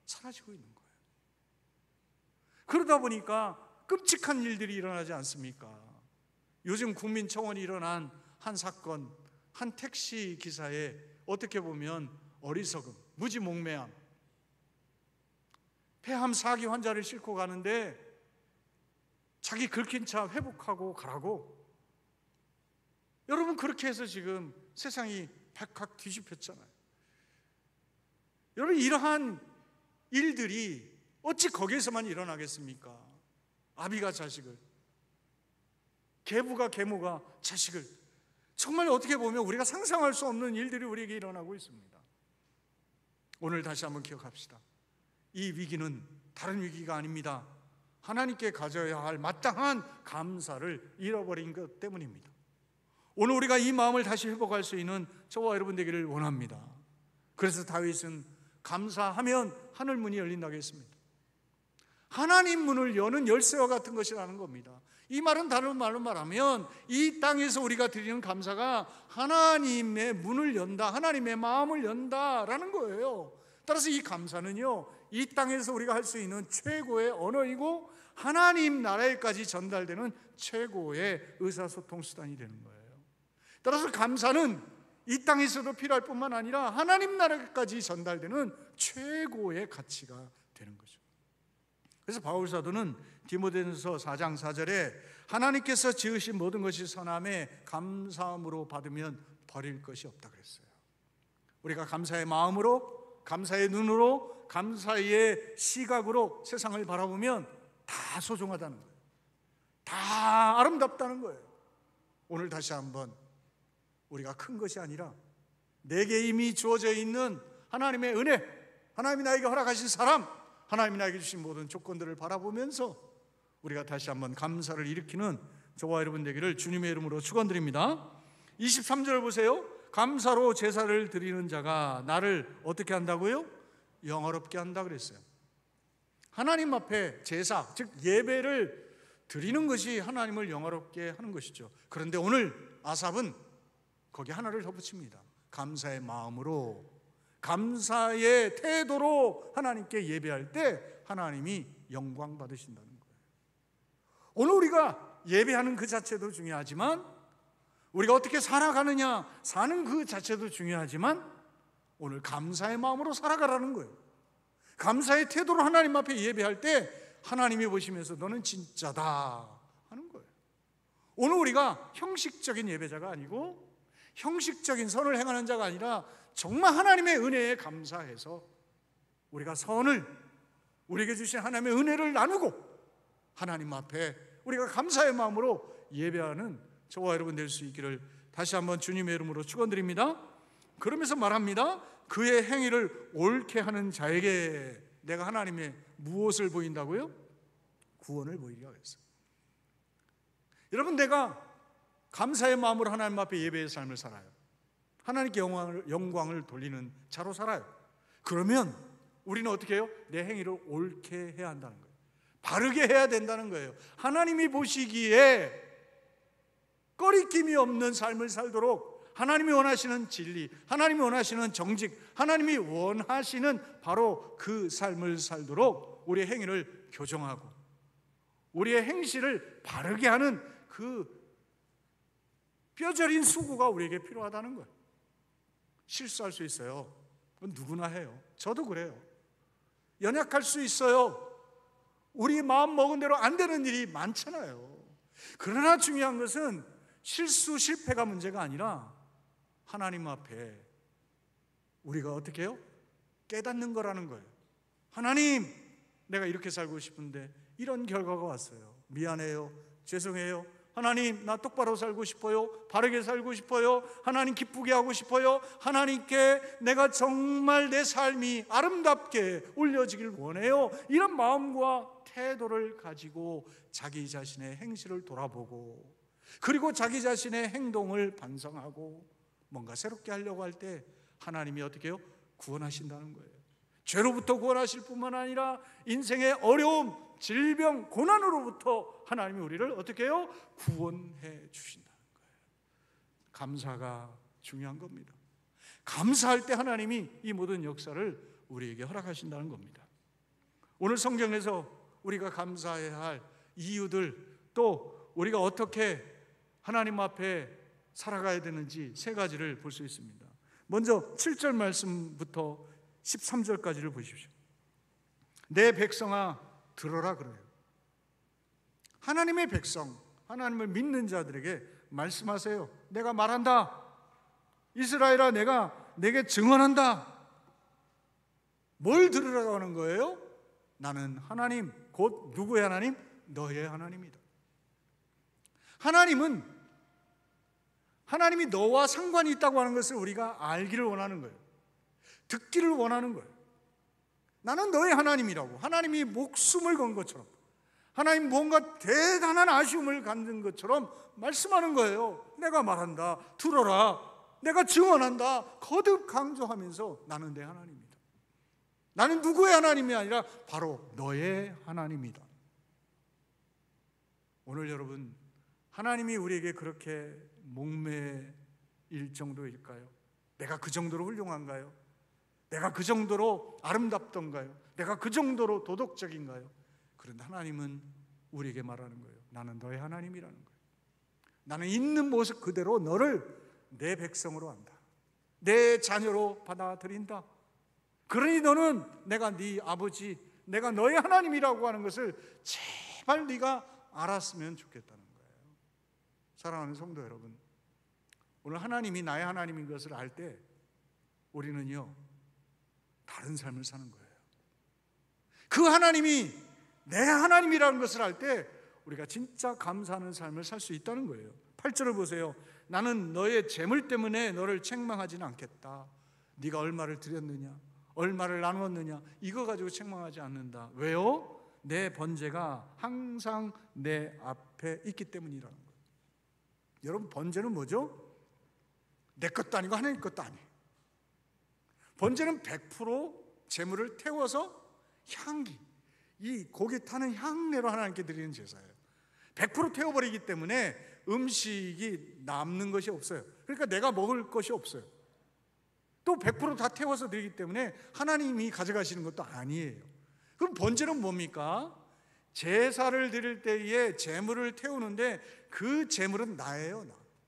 사라지고 있는 거예요. 그러다 보니까 끔찍한 일들이 일어나지 않습니까? 요즘 국민청원이 일어난 한 사건, 한 택시 기사의 어떻게 보면 어리석음, 무지몽매함, 폐암 4기 환자를 싣고 가는데 자기 긁힌 차 회복하고 가라고. 여러분, 그렇게 해서 지금 세상이 백학 뒤집혔잖아요. 여러분, 이러한 일들이 어찌 거기에서만 일어나겠습니까? 아비가 자식을, 계부가 계모가 자식을, 정말 어떻게 보면 우리가 상상할 수 없는 일들이 우리에게 일어나고 있습니다. 오늘 다시 한번 기억합시다. 이 위기는 다른 위기가 아닙니다. 하나님께 가져야 할 마땅한 감사를 잃어버린 것 때문입니다. 오늘 우리가 이 마음을 다시 회복할 수 있는 저와 여러분 되기를 원합니다. 그래서 다윗은 감사하면 하늘 문이 열린다고 했습니다. 하나님 문을 여는 열쇠와 같은 것이라는 겁니다. 이 말은 다른 말로 말하면 이 땅에서 우리가 드리는 감사가 하나님의 문을 연다, 하나님의 마음을 연다라는 거예요. 따라서 이 감사는요 이 땅에서 우리가 할 수 있는 최고의 언어이고 하나님 나라에까지 전달되는 최고의 의사소통 수단이 되는 거예요. 따라서 감사는 이 땅에서도 필요할 뿐만 아니라 하나님 나라까지 전달되는 최고의 가치가 되는 거죠. 그래서 바울 사도는 디모데전서 4장 4절에 하나님께서 지으신 모든 것이 선함에 감사함으로 받으면 버릴 것이 없다 그랬어요. 우리가 감사의 마음으로, 감사의 눈으로, 감사의 시각으로 세상을 바라보면 다 소중하다는 거예요. 다 아름답다는 거예요. 오늘 다시 한번 우리가 큰 것이 아니라 내게 이미 주어져 있는 하나님의 은혜, 하나님이 나에게 허락하신 사람, 하나님이 나에게 주신 모든 조건들을 바라보면서 우리가 다시 한번 감사를 일으키는 저와 여러분 되기를 주님의 이름으로 축원드립니다. 23절 보세요. 감사로 제사를 드리는 자가 나를 어떻게 한다고요? 영화롭게 한다 그랬어요. 하나님 앞에 제사, 즉 예배를 드리는 것이 하나님을 영화롭게 하는 것이죠. 그런데 오늘 아삽은 거기 하나를 덧붙입니다. 감사의 마음으로, 감사의 태도로 하나님께 예배할 때 하나님이 영광 받으신다는 거예요. 오늘 우리가 예배하는 그 자체도 중요하지만 우리가 어떻게 살아가느냐, 사는 그 자체도 중요하지만 오늘 감사의 마음으로 살아가라는 거예요. 감사의 태도로 하나님 앞에 예배할 때 하나님이 보시면서 너는 진짜다 하는 거예요. 오늘 우리가 형식적인 예배자가 아니고 형식적인 선을 행하는 자가 아니라 정말 하나님의 은혜에 감사해서 우리가 선을, 우리에게 주신 하나님의 은혜를 나누고 하나님 앞에 우리가 감사의 마음으로 예배하는 저와 여러분 될 수 있기를 다시 한번 주님의 이름으로 축원드립니다. 그러면서 말합니다. 그의 행위를 옳게 하는 자에게 내가 하나님의 무엇을 보인다고요? 구원을 보이리라 했어요. 여러분, 내가 감사의 마음으로 하나님 앞에 예배의 삶을 살아요. 하나님께 영광을 돌리는 자로 살아요. 그러면 우리는 어떻게 해요? 내 행위를 옳게 해야 한다는 거예요. 바르게 해야 된다는 거예요. 하나님이 보시기에 꺼리낌이 없는 삶을 살도록 하나님이 원하시는 진리, 하나님이 원하시는 정직, 하나님이 원하시는 바로 그 삶을 살도록 우리의 행위를 교정하고 우리의 행실을 바르게 하는 그 뼈저린 수고가 우리에게 필요하다는 거예요. 실수할 수 있어요. 그건 누구나 해요. 저도 그래요. 연약할 수 있어요. 우리 마음 먹은 대로 안 되는 일이 많잖아요. 그러나 중요한 것은 실수, 실패가 문제가 아니라 하나님 앞에 우리가 어떻게 해요? 깨닫는 거라는 거예요. 하나님, 내가 이렇게 살고 싶은데 이런 결과가 왔어요. 미안해요. 죄송해요. 하나님, 나 똑바로 살고 싶어요. 바르게 살고 싶어요. 하나님 기쁘게 하고 싶어요. 하나님께 내가 정말 내 삶이 아름답게 올려지길 원해요. 이런 마음과 태도를 가지고 자기 자신의 행실을 돌아보고 그리고 자기 자신의 행동을 반성하고 뭔가 새롭게 하려고 할 때 하나님이 어떻게 해요? 구원하신다는 거예요. 죄로부터 구원하실 뿐만 아니라 인생의 어려움, 질병, 고난으로부터 하나님이 우리를 어떻게 해요? 구원해 주신다는 거예요. 감사가 중요한 겁니다. 감사할 때 하나님이 이 모든 역사를 우리에게 허락하신다는 겁니다. 오늘 성경에서 우리가 감사해야 할 이유들, 또 우리가 어떻게 하나님 앞에 살아가야 되는지 세 가지를 볼 수 있습니다. 먼저 7절 말씀부터 13절까지를 보십시오. 내 백성아 들어라 그래요. 하나님의 백성, 하나님을 믿는 자들에게 말씀하세요. 내가 말한다. 이스라엘아, 내가 내게 증언한다. 뭘 들으라고 하는 거예요? 나는 하나님, 곧 누구의 하나님? 너의 하나님이다. 하나님이 너와 상관이 있다고 하는 것을 우리가 알기를 원하는 거예요. 듣기를 원하는 거예요. 나는 너의 하나님이라고. 하나님이 목숨을 건 것처럼, 하나님 뭔가 대단한 아쉬움을 갖는 것처럼 말씀하는 거예요. 내가 말한다. 들어라. 내가 증언한다. 거듭 강조하면서 나는 내 하나님이다. 나는 누구의 하나님이 아니라 바로 너의 하나님이다. 오늘 여러분, 하나님이 우리에게 그렇게 목매일 정도일까요? 내가 그 정도로 훌륭한가요? 내가 그 정도로 아름답던가요? 내가 그 정도로 도덕적인가요? 그런데 하나님은 우리에게 말하는 거예요. 나는 너의 하나님이라는 거예요. 나는 있는 모습 그대로 너를 내 백성으로 한다. 내 자녀로 받아들인다. 그러니 너는 내가 네 아버지, 내가 너의 하나님이라고 하는 것을 제발 네가 알았으면 좋겠다는 거예요. 사랑하는 성도 여러분, 오늘 하나님이 나의 하나님인 것을 알 때 우리는요 다른 삶을 사는 거예요. 그 하나님이 내 하나님이라는 것을 알 때 우리가 진짜 감사하는 삶을 살 수 있다는 거예요. 8절을 보세요. 나는 너의 재물 때문에 너를 책망하지는 않겠다. 네가 얼마를 드렸느냐, 얼마를 나누었느냐, 이거 가지고 책망하지 않는다. 왜요? 내 번제가 항상 내 앞에 있기 때문이라는 거예요. 여러분, 번제는 뭐죠? 내 것도 아니고 하나님 것도 아니에요. 번제는 100% 제물을 태워서 향기, 이 고기 타는 향내로 하나님께 드리는 제사예요. 100% 태워버리기 때문에 음식이 남는 것이 없어요. 그러니까 내가 먹을 것이 없어요. 또 100% 다 태워서 드리기 때문에 하나님이 가져가시는 것도 아니에요. 그럼 번제는 뭡니까? 제사를 드릴 때에 제물을 태우는데 그 제물은 나예요.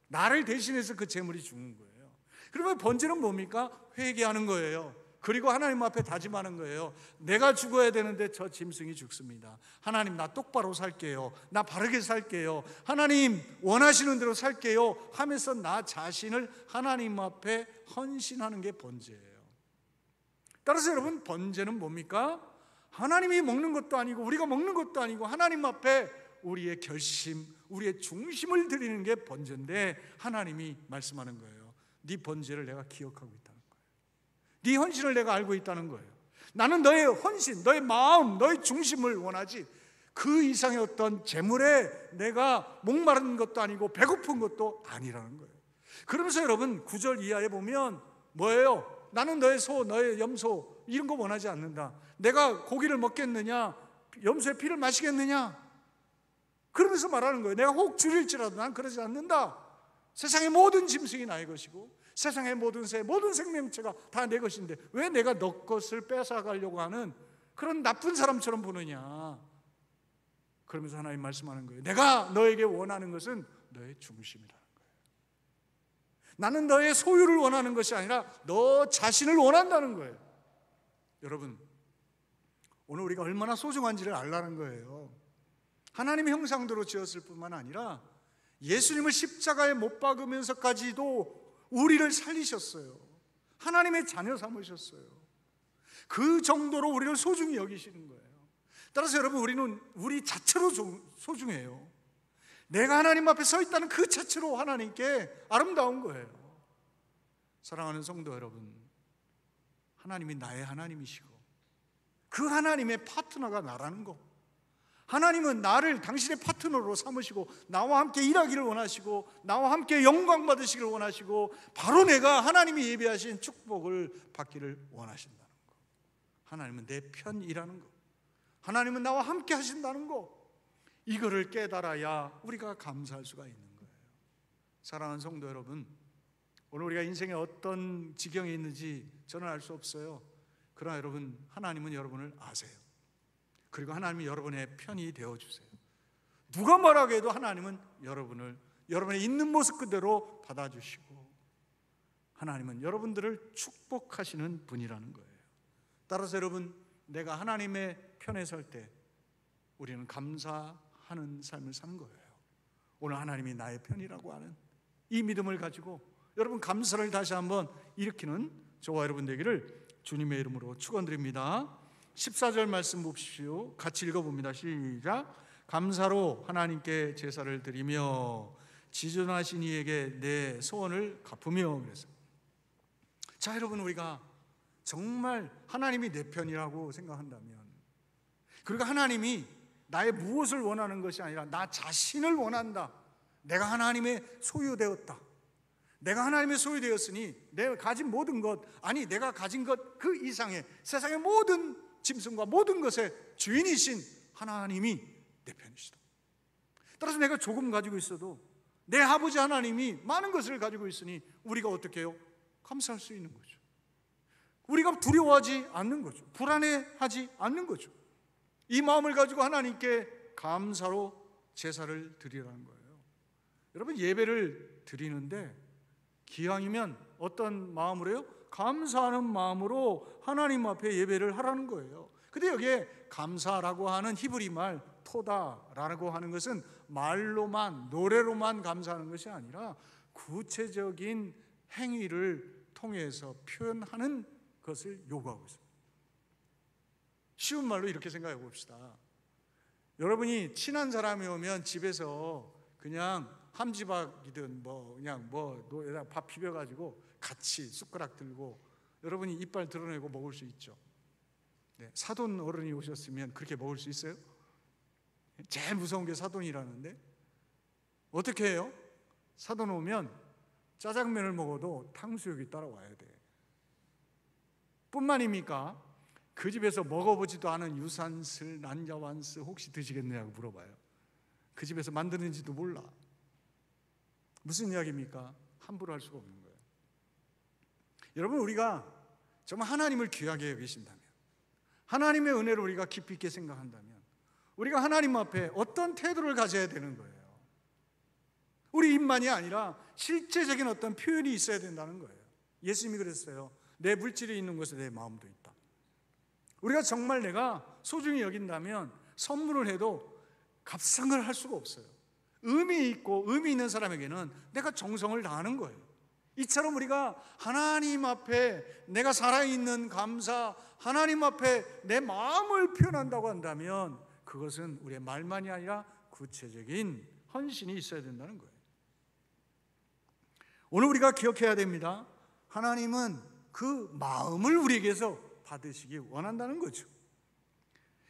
나를 대신해서 그 제물이 죽는 거예요. 그러면 번제는 뭡니까? 회개하는 거예요. 그리고 하나님 앞에 다짐하는 거예요. 내가 죽어야 되는데 저 짐승이 죽습니다. 하나님, 나 똑바로 살게요. 나 바르게 살게요. 하나님 원하시는 대로 살게요 하면서 나 자신을 하나님 앞에 헌신하는 게 번제예요. 따라서 여러분, 번제는 뭡니까? 하나님이 먹는 것도 아니고 우리가 먹는 것도 아니고 하나님 앞에 우리의 결심, 우리의 중심을 드리는 게 번제인데 하나님이 말씀하는 거예요. 네 번제를 내가 기억하고 있다는 거예요. 네 헌신을 내가 알고 있다는 거예요. 나는 너의 헌신, 너의 마음, 너의 중심을 원하지 그 이상의 어떤 재물에 내가 목마른 것도 아니고 배고픈 것도 아니라는 거예요. 그러면서 여러분 9절 이하에 보면 뭐예요? 나는 너의 소, 너의 염소 이런 거 원하지 않는다. 내가 고기를 먹겠느냐? 염소의 피를 마시겠느냐? 그러면서 말하는 거예요. 내가 혹 줄일지라도 난 그러지 않는다. 세상의 모든 짐승이 나의 것이고 세상의 모든 새, 모든 생명체가 다 내 것인데 왜 내가 너 것을 뺏어가려고 하는 그런 나쁜 사람처럼 보느냐? 그러면서 하나님 말씀하는 거예요. 내가 너에게 원하는 것은 너의 중심이라는 거예요. 나는 너의 소유를 원하는 것이 아니라 너 자신을 원한다는 거예요. 여러분, 오늘 우리가 얼마나 소중한지를 알라는 거예요. 하나님의 형상대로 지었을 뿐만 아니라 예수님을 십자가에 못 박으면서까지도 우리를 살리셨어요. 하나님의 자녀 삼으셨어요. 그 정도로 우리를 소중히 여기시는 거예요. 따라서 여러분, 우리는 우리 자체로 소중해요. 내가 하나님 앞에 서 있다는 그 자체로 하나님께 아름다운 거예요. 사랑하는 성도 여러분, 하나님이 나의 하나님이시고 그 하나님의 파트너가 나라는 거, 하나님은 나를 당신의 파트너로 삼으시고 나와 함께 일하기를 원하시고 나와 함께 영광 받으시기를 원하시고 바로 내가 하나님이 예비하신 축복을 받기를 원하신다는 거, 하나님은 내 편이라는 거, 하나님은 나와 함께 하신다는 거, 이거를 깨달아야 우리가 감사할 수가 있는 거예요. 사랑하는 성도 여러분, 오늘 우리가 인생에 어떤 지경에 있는지 저는 알 수 없어요. 그러나 여러분, 하나님은 여러분을 아세요. 그리고 하나님이 여러분의 편이 되어주세요. 누가 뭐라고 해도 하나님은 여러분의 있는 모습 그대로 받아주시고 하나님은 여러분들을 축복하시는 분이라는 거예요. 따라서 여러분, 내가 하나님의 편에 설 때 우리는 감사하는 삶을 사는 거예요. 오늘 하나님이 나의 편이라고 하는 이 믿음을 가지고 여러분 감사를 다시 한번 일으키는 저와 여러분 되기를 주님의 이름으로 축원드립니다. 14절 말씀 봅시오. 같이 읽어봅니다. 시작. 감사로 하나님께 제사를 드리며 지존하신 이에게 내 소원을 갚으며. 그래서 자, 여러분, 우리가 정말 하나님이 내 편이라고 생각한다면, 그리고 하나님이 나의 무엇을 원하는 것이 아니라 나 자신을 원한다. 내가 하나님의 소유되었다. 내가 하나님의 소유되었으니 내가 가진 모든 것, 아니 내가 가진 것 그 이상의 세상의 모든 짐승과 모든 것의 주인이신 하나님이 내 편이시다. 따라서 내가 조금 가지고 있어도 내 아버지 하나님이 많은 것을 가지고 있으니 우리가 어떻게 해요? 감사할 수 있는 거죠. 우리가 두려워하지 않는 거죠. 불안해하지 않는 거죠. 이 마음을 가지고 하나님께 감사로 제사를 드리라는 거예요. 여러분, 예배를 드리는데 기왕이면 어떤 마음으로 해요? 감사하는 마음으로 하나님 앞에 예배를 하라는 거예요. 근데 여기에 감사라고 하는 히브리 말 토다라고 하는 것은 말로만, 노래로만 감사하는 것이 아니라 구체적인 행위를 통해서 표현하는 것을 요구하고 있습니다. 쉬운 말로 이렇게 생각해 봅시다. 여러분이 친한 사람이 오면 집에서 그냥 함지박이든 그냥 노에다 밥 비벼가지고 같이 숟가락 들고 여러분이 이빨 드러내고 먹을 수 있죠. 네, 사돈 어른이 오셨으면 그렇게 먹을 수 있어요? 제일 무서운 게 사돈이라는데 어떻게 해요? 사돈 오면 짜장면을 먹어도 탕수육이 따라와야 돼. 뿐만입니까? 그 집에서 먹어보지도 않은 유산슬, 난자완스 혹시 드시겠느냐고 물어봐요. 그 집에서 만드는지도 몰라. 무슨 이야기입니까? 함부로 할 수가 없는 거예요. 여러분, 우리가 정말 하나님을 귀하게 여기신다면, 하나님의 은혜를 우리가 깊이 있게 생각한다면 우리가 하나님 앞에 어떤 태도를 가져야 되는 거예요? 우리 입만이 아니라 실제적인 어떤 표현이 있어야 된다는 거예요. 예수님이 그랬어요. 내 물질이 있는 곳에 내 마음도 있다. 우리가 정말 내가 소중히 여긴다면 선물을 해도 값싼 걸 할 수가 없어요. 의미 있고 의미 있는 사람에게는 내가 정성을 다하는 거예요. 이처럼 우리가 하나님 앞에 내가 살아있는 감사, 하나님 앞에 내 마음을 표현한다고 한다면 그것은 우리의 말만이 아니라 구체적인 헌신이 있어야 된다는 거예요. 오늘 우리가 기억해야 됩니다. 하나님은 그 마음을 우리에게서 받으시기 원한다는 거죠.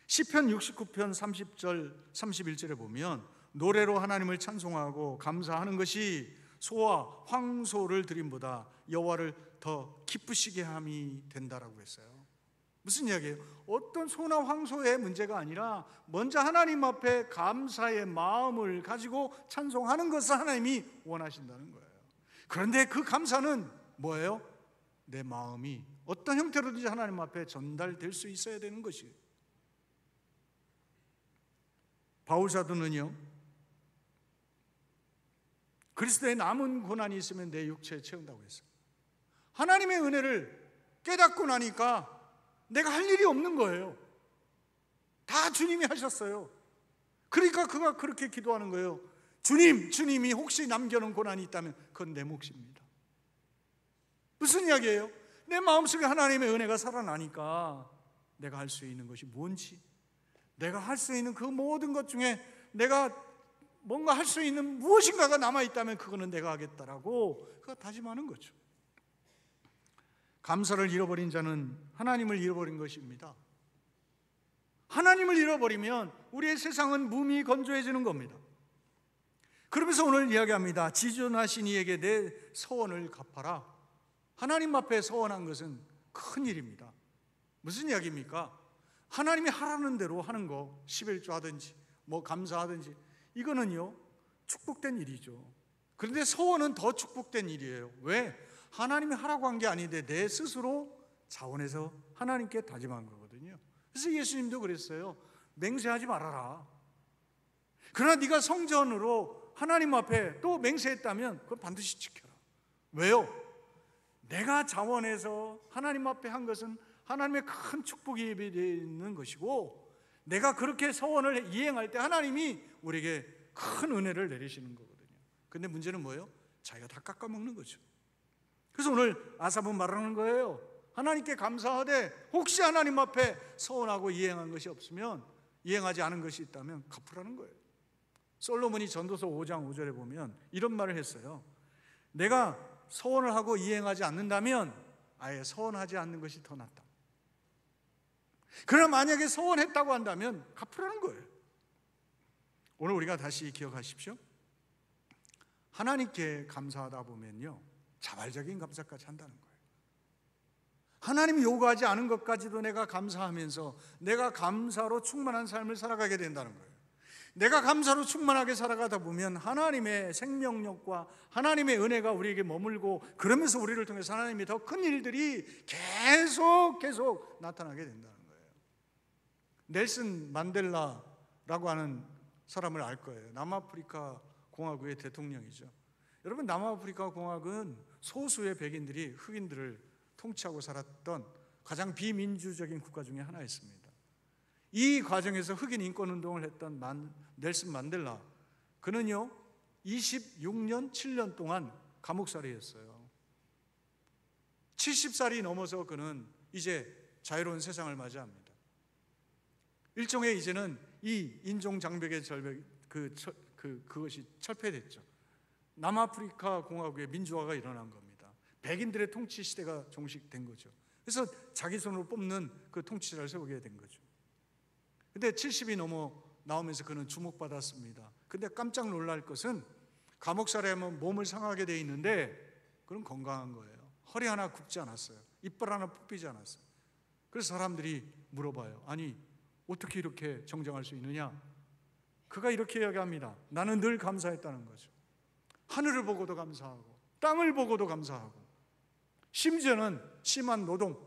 시편 69편 30절 31절에 보면 노래로 하나님을 찬송하고 감사하는 것이 소와 황소를 드림보다 여호와를 더 기쁘시게 함이 된다라고 했어요. 무슨 이야기예요? 어떤 소나 황소의 문제가 아니라 먼저 하나님 앞에 감사의 마음을 가지고 찬송하는 것을 하나님이 원하신다는 거예요. 그런데 그 감사는 뭐예요? 내 마음이 어떤 형태로든지 하나님 앞에 전달될 수 있어야 되는 것이에요. 바울 사도는요, 그리스도의 남은 고난이 있으면 내 육체에 채운다고 했어요. 하나님의 은혜를 깨닫고 나니까 내가 할 일이 없는 거예요. 다 주님이 하셨어요. 그러니까 그가 그렇게 기도하는 거예요. 주님이 혹시 남겨놓은 고난이 있다면 그건 내 몫입니다. 무슨 이야기예요? 내 마음속에 하나님의 은혜가 살아나니까 내가 할 수 있는 것이 뭔지, 내가 할 수 있는 그 모든 것 중에 내가 뭔가 할 수 있는 무엇인가가 남아있다면 그거는 내가 하겠다라고 그가 다짐하는 거죠. 감사를 잃어버린 자는 하나님을 잃어버린 것입니다. 하나님을 잃어버리면 우리의 세상은 무미건조해지는 겁니다. 그러면서 오늘 이야기합니다. 지존하신 이에게 내 서원을 갚아라. 하나님 앞에 서원한 것은 큰 일입니다. 무슨 이야기입니까? 하나님이 하라는 대로 하는 거, 11조 하든지 뭐 감사하든지, 이거는요 축복된 일이죠. 그런데 서원은 더 축복된 일이에요. 왜? 하나님이 하라고 한 게 아닌데 내 스스로 자원해서 하나님께 다짐한 거거든요. 그래서 예수님도 그랬어요. 맹세하지 말아라. 그러나 네가 성전으로 하나님 앞에 또 맹세했다면 그걸 반드시 지켜라. 왜요? 내가 자원해서 하나님 앞에 한 것은 하나님의 큰 축복이 예비되어 있는 것이고, 내가 그렇게 서원을 이행할 때 하나님이 우리에게 큰 은혜를 내리시는 거거든요. 근데 문제는 뭐예요? 자기가 다 깎아먹는 거죠. 그래서 오늘 아삽은 말하는 거예요. 하나님께 감사하되 혹시 하나님 앞에 서원하고 이행한 것이 없으면, 이행하지 않은 것이 있다면 갚으라는 거예요. 솔로몬이 전도서 5장 5절에 보면 이런 말을 했어요. 내가 서원을 하고 이행하지 않는다면 아예 서원하지 않는 것이 더 낫다. 그러나 만약에 서원했다고 한다면 갚으라는 거예요. 오늘 우리가 다시 기억하십시오. 하나님께 감사하다 보면요 자발적인 감사까지 한다는 거예요. 하나님이 요구하지 않은 것까지도 내가 감사하면서 내가 감사로 충만한 삶을 살아가게 된다는 거예요. 내가 감사로 충만하게 살아가다 보면 하나님의 생명력과 하나님의 은혜가 우리에게 머물고, 그러면서 우리를 통해서 하나님이 더 큰 일들이 계속 나타나게 된다는 거예요. 넬슨 만델라라고 하는 사람을 알 거예요. 남아프리카 공화국의 대통령이죠. 여러분, 남아프리카 공화국은 소수의 백인들이 흑인들을 통치하고 살았던 가장 비민주적인 국가 중에 하나였습니다. 이 과정에서 흑인 인권운동을 했던 넬슨 만델라, 그는요 26년 7년 동안 감옥살이였어요. 70살이 넘어서 그는 이제 자유로운 세상을 맞이합니다. 일종의 이제는 이 인종장벽의 절벽, 그것이 철폐됐죠. 남아프리카 공화국의 민주화가 일어난 겁니다. 백인들의 통치 시대가 종식된 거죠. 그래서 자기 손으로 뽑는 그 통치자를 세우게 된 거죠. 근데 70이 넘어 나오면서 그는 주목받았습니다. 근데 깜짝 놀랄 것은 감옥살이하면 몸을 상하게 돼 있는데 그는 건강한 거예요. 허리 하나 굽지 않았어요. 이빨 하나 뽑히지 않았어요. 그래서 사람들이 물어봐요. 아니 어떻게 이렇게 정정할 수 있느냐? 그가 이렇게 이야기합니다. 나는 늘 감사했다는 거죠. 하늘을 보고도 감사하고 땅을 보고도 감사하고, 심지어는 심한 노동,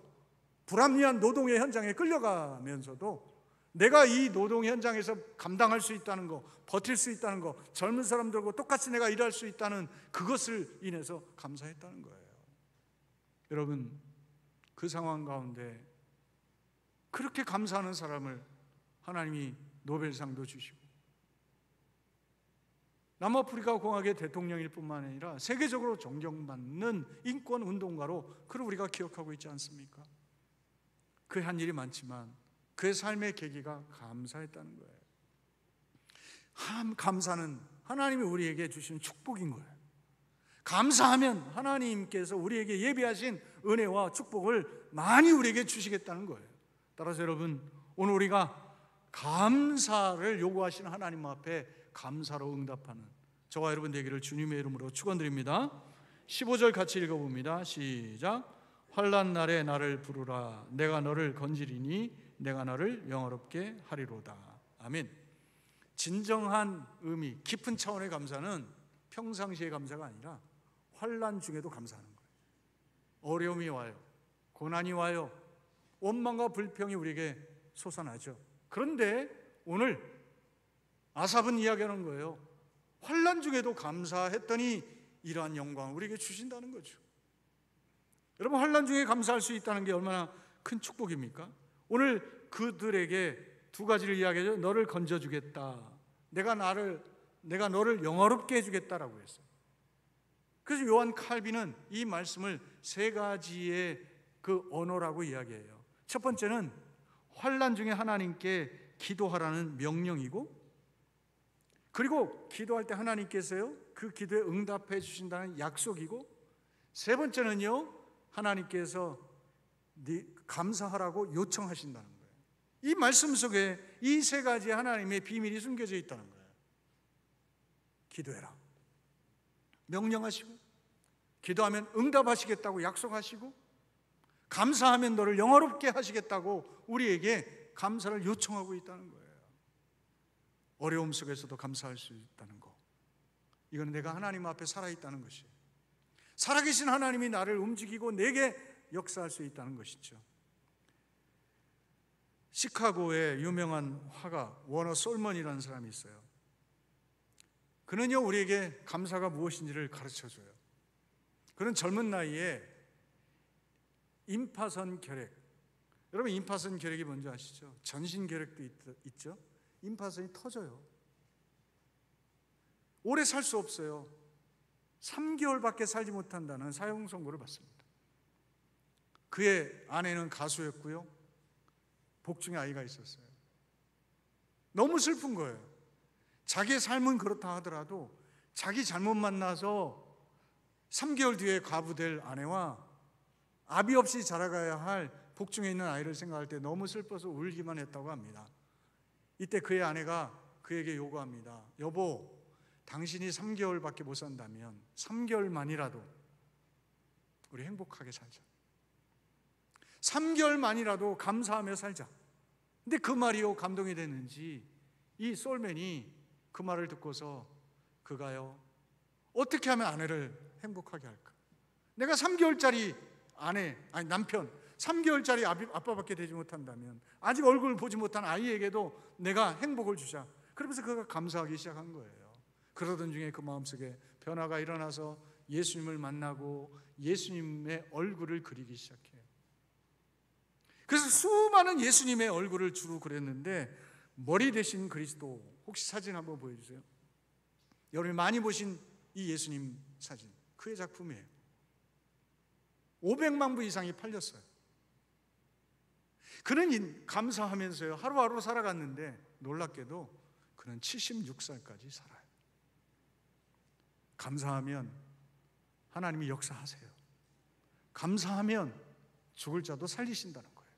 불합리한 노동의 현장에 끌려가면서도 내가 이 노동 현장에서 감당할 수 있다는 거, 버틸 수 있다는 거, 젊은 사람들과 똑같이 내가 일할 수 있다는 그것을 인해서 감사했다는 거예요. 여러분, 그 상황 가운데 그렇게 감사하는 사람을 하나님이 노벨상도 주시고, 남아프리카 공화국의 대통령일 뿐만 아니라 세계적으로 존경받는 인권운동가로 그를 우리가 기억하고 있지 않습니까? 그의 한 일이 많지만 그의 삶의 계기가 감사했다는 거예요. 감사는 하나님이 우리에게 주신 축복인 거예요. 감사하면 하나님께서 우리에게 예비하신 은혜와 축복을 많이 우리에게 주시겠다는 거예요. 따라서 여러분, 오늘 우리가 감사를 요구하시는 하나님 앞에 감사로 응답하는, 저와 여러분 되기를 주님의 이름으로 축원드립니다. 15절 같이 읽어봅니다. 시작. 환난 날에 나를 부르라. 내가 너를 건지리니 내가 너를 영화롭게 하리로다. 아멘. 진정한 의미, 깊은 차원의 감사는 평상시의 감사가 아니라 환난 중에도 감사하는 거예요. 어려움이 와요. 고난이 와요. 원망과 불평이 우리에게 솟아나죠. 그런데 오늘 아삽은 이야기하는 거예요. 환난 중에도 감사했더니 이러한 영광을 우리에게 주신다는 거죠. 여러분, 환난 중에 감사할 수 있다는 게 얼마나 큰 축복입니까? 오늘 그들에게 두 가지를 이야기하죠. 너를 건져주겠다. 내가 너를 영화롭게 해주겠다라고 했어요. 그래서 요한 칼빈은 이 말씀을 세 가지의 그 언어라고 이야기해요. 첫 번째는 환난 중에 하나님께 기도하라는 명령이고, 그리고 기도할 때 하나님께서요 그 기도에 응답해 주신다는 약속이고, 세 번째는요 하나님께서 감사하라고 요청하신다는 거예요. 이 말씀 속에 이 세 가지 하나님의 비밀이 숨겨져 있다는 거예요. 기도해라, 명령하시고, 기도하면 응답하시겠다고 약속하시고, 감사하면 너를 영화롭게 하시겠다고 우리에게 감사를 요청하고 있다는 거예요. 어려움 속에서도 감사할 수 있다는 거, 이건 내가 하나님 앞에 살아있다는 것이에요. 살아계신 하나님이 나를 움직이고 내게 역사할 수 있다는 것이죠. 시카고의 유명한 화가 워너 솔먼이라는 사람이 있어요. 그는요 우리에게 감사가 무엇인지를 가르쳐줘요. 그는 젊은 나이에 임파선 결핵, 여러분 임파선 결핵이 뭔지 아시죠? 전신 결핵도 있죠. 임파선이 터져요. 오래 살 수 없어요. 3개월밖에 살지 못한다는 사형 선고를 받습니다. 그의 아내는 가수였고요, 복중에 아이가 있었어요. 너무 슬픈 거예요. 자기의 삶은 그렇다 하더라도 자기 잘못 만나서 3개월 뒤에 과부될 아내와 아비 없이 자라가야 할 복중에 있는 아이를 생각할 때 너무 슬퍼서 울기만 했다고 합니다. 이때 그의 아내가 그에게 요구합니다. 여보, 당신이 3개월밖에 못 산다면 3개월만이라도 우리 행복하게 살자. 3개월만이라도 감사하며 살자. 근데 그 말이요 감동이 됐는지 이 솔맨이 그 말을 듣고서 그가요 어떻게 하면 아내를 행복하게 할까? 내가 3개월짜리 남편 3개월짜리 아빠밖에 되지 못한다면, 아직 얼굴을 보지 못한 아이에게도 내가 행복을 주자. 그러면서 그가 감사하기 시작한 거예요. 그러던 중에 그 마음속에 변화가 일어나서 예수님을 만나고 예수님의 얼굴을 그리기 시작해요. 그래서 수많은 예수님의 얼굴을 주로 그렸는데, 머리 대신 그리스도, 혹시 사진 한번 보여주세요. 여러분이 많이 보신 이 예수님 사진, 그의 작품이에요. 500만 부 이상이 팔렸어요. 그는 감사하면서요 하루하루 살아갔는데, 놀랍게도 그는 76살까지 살아요. 감사하면 하나님이 역사하세요. 감사하면 죽을 자도 살리신다는 거예요.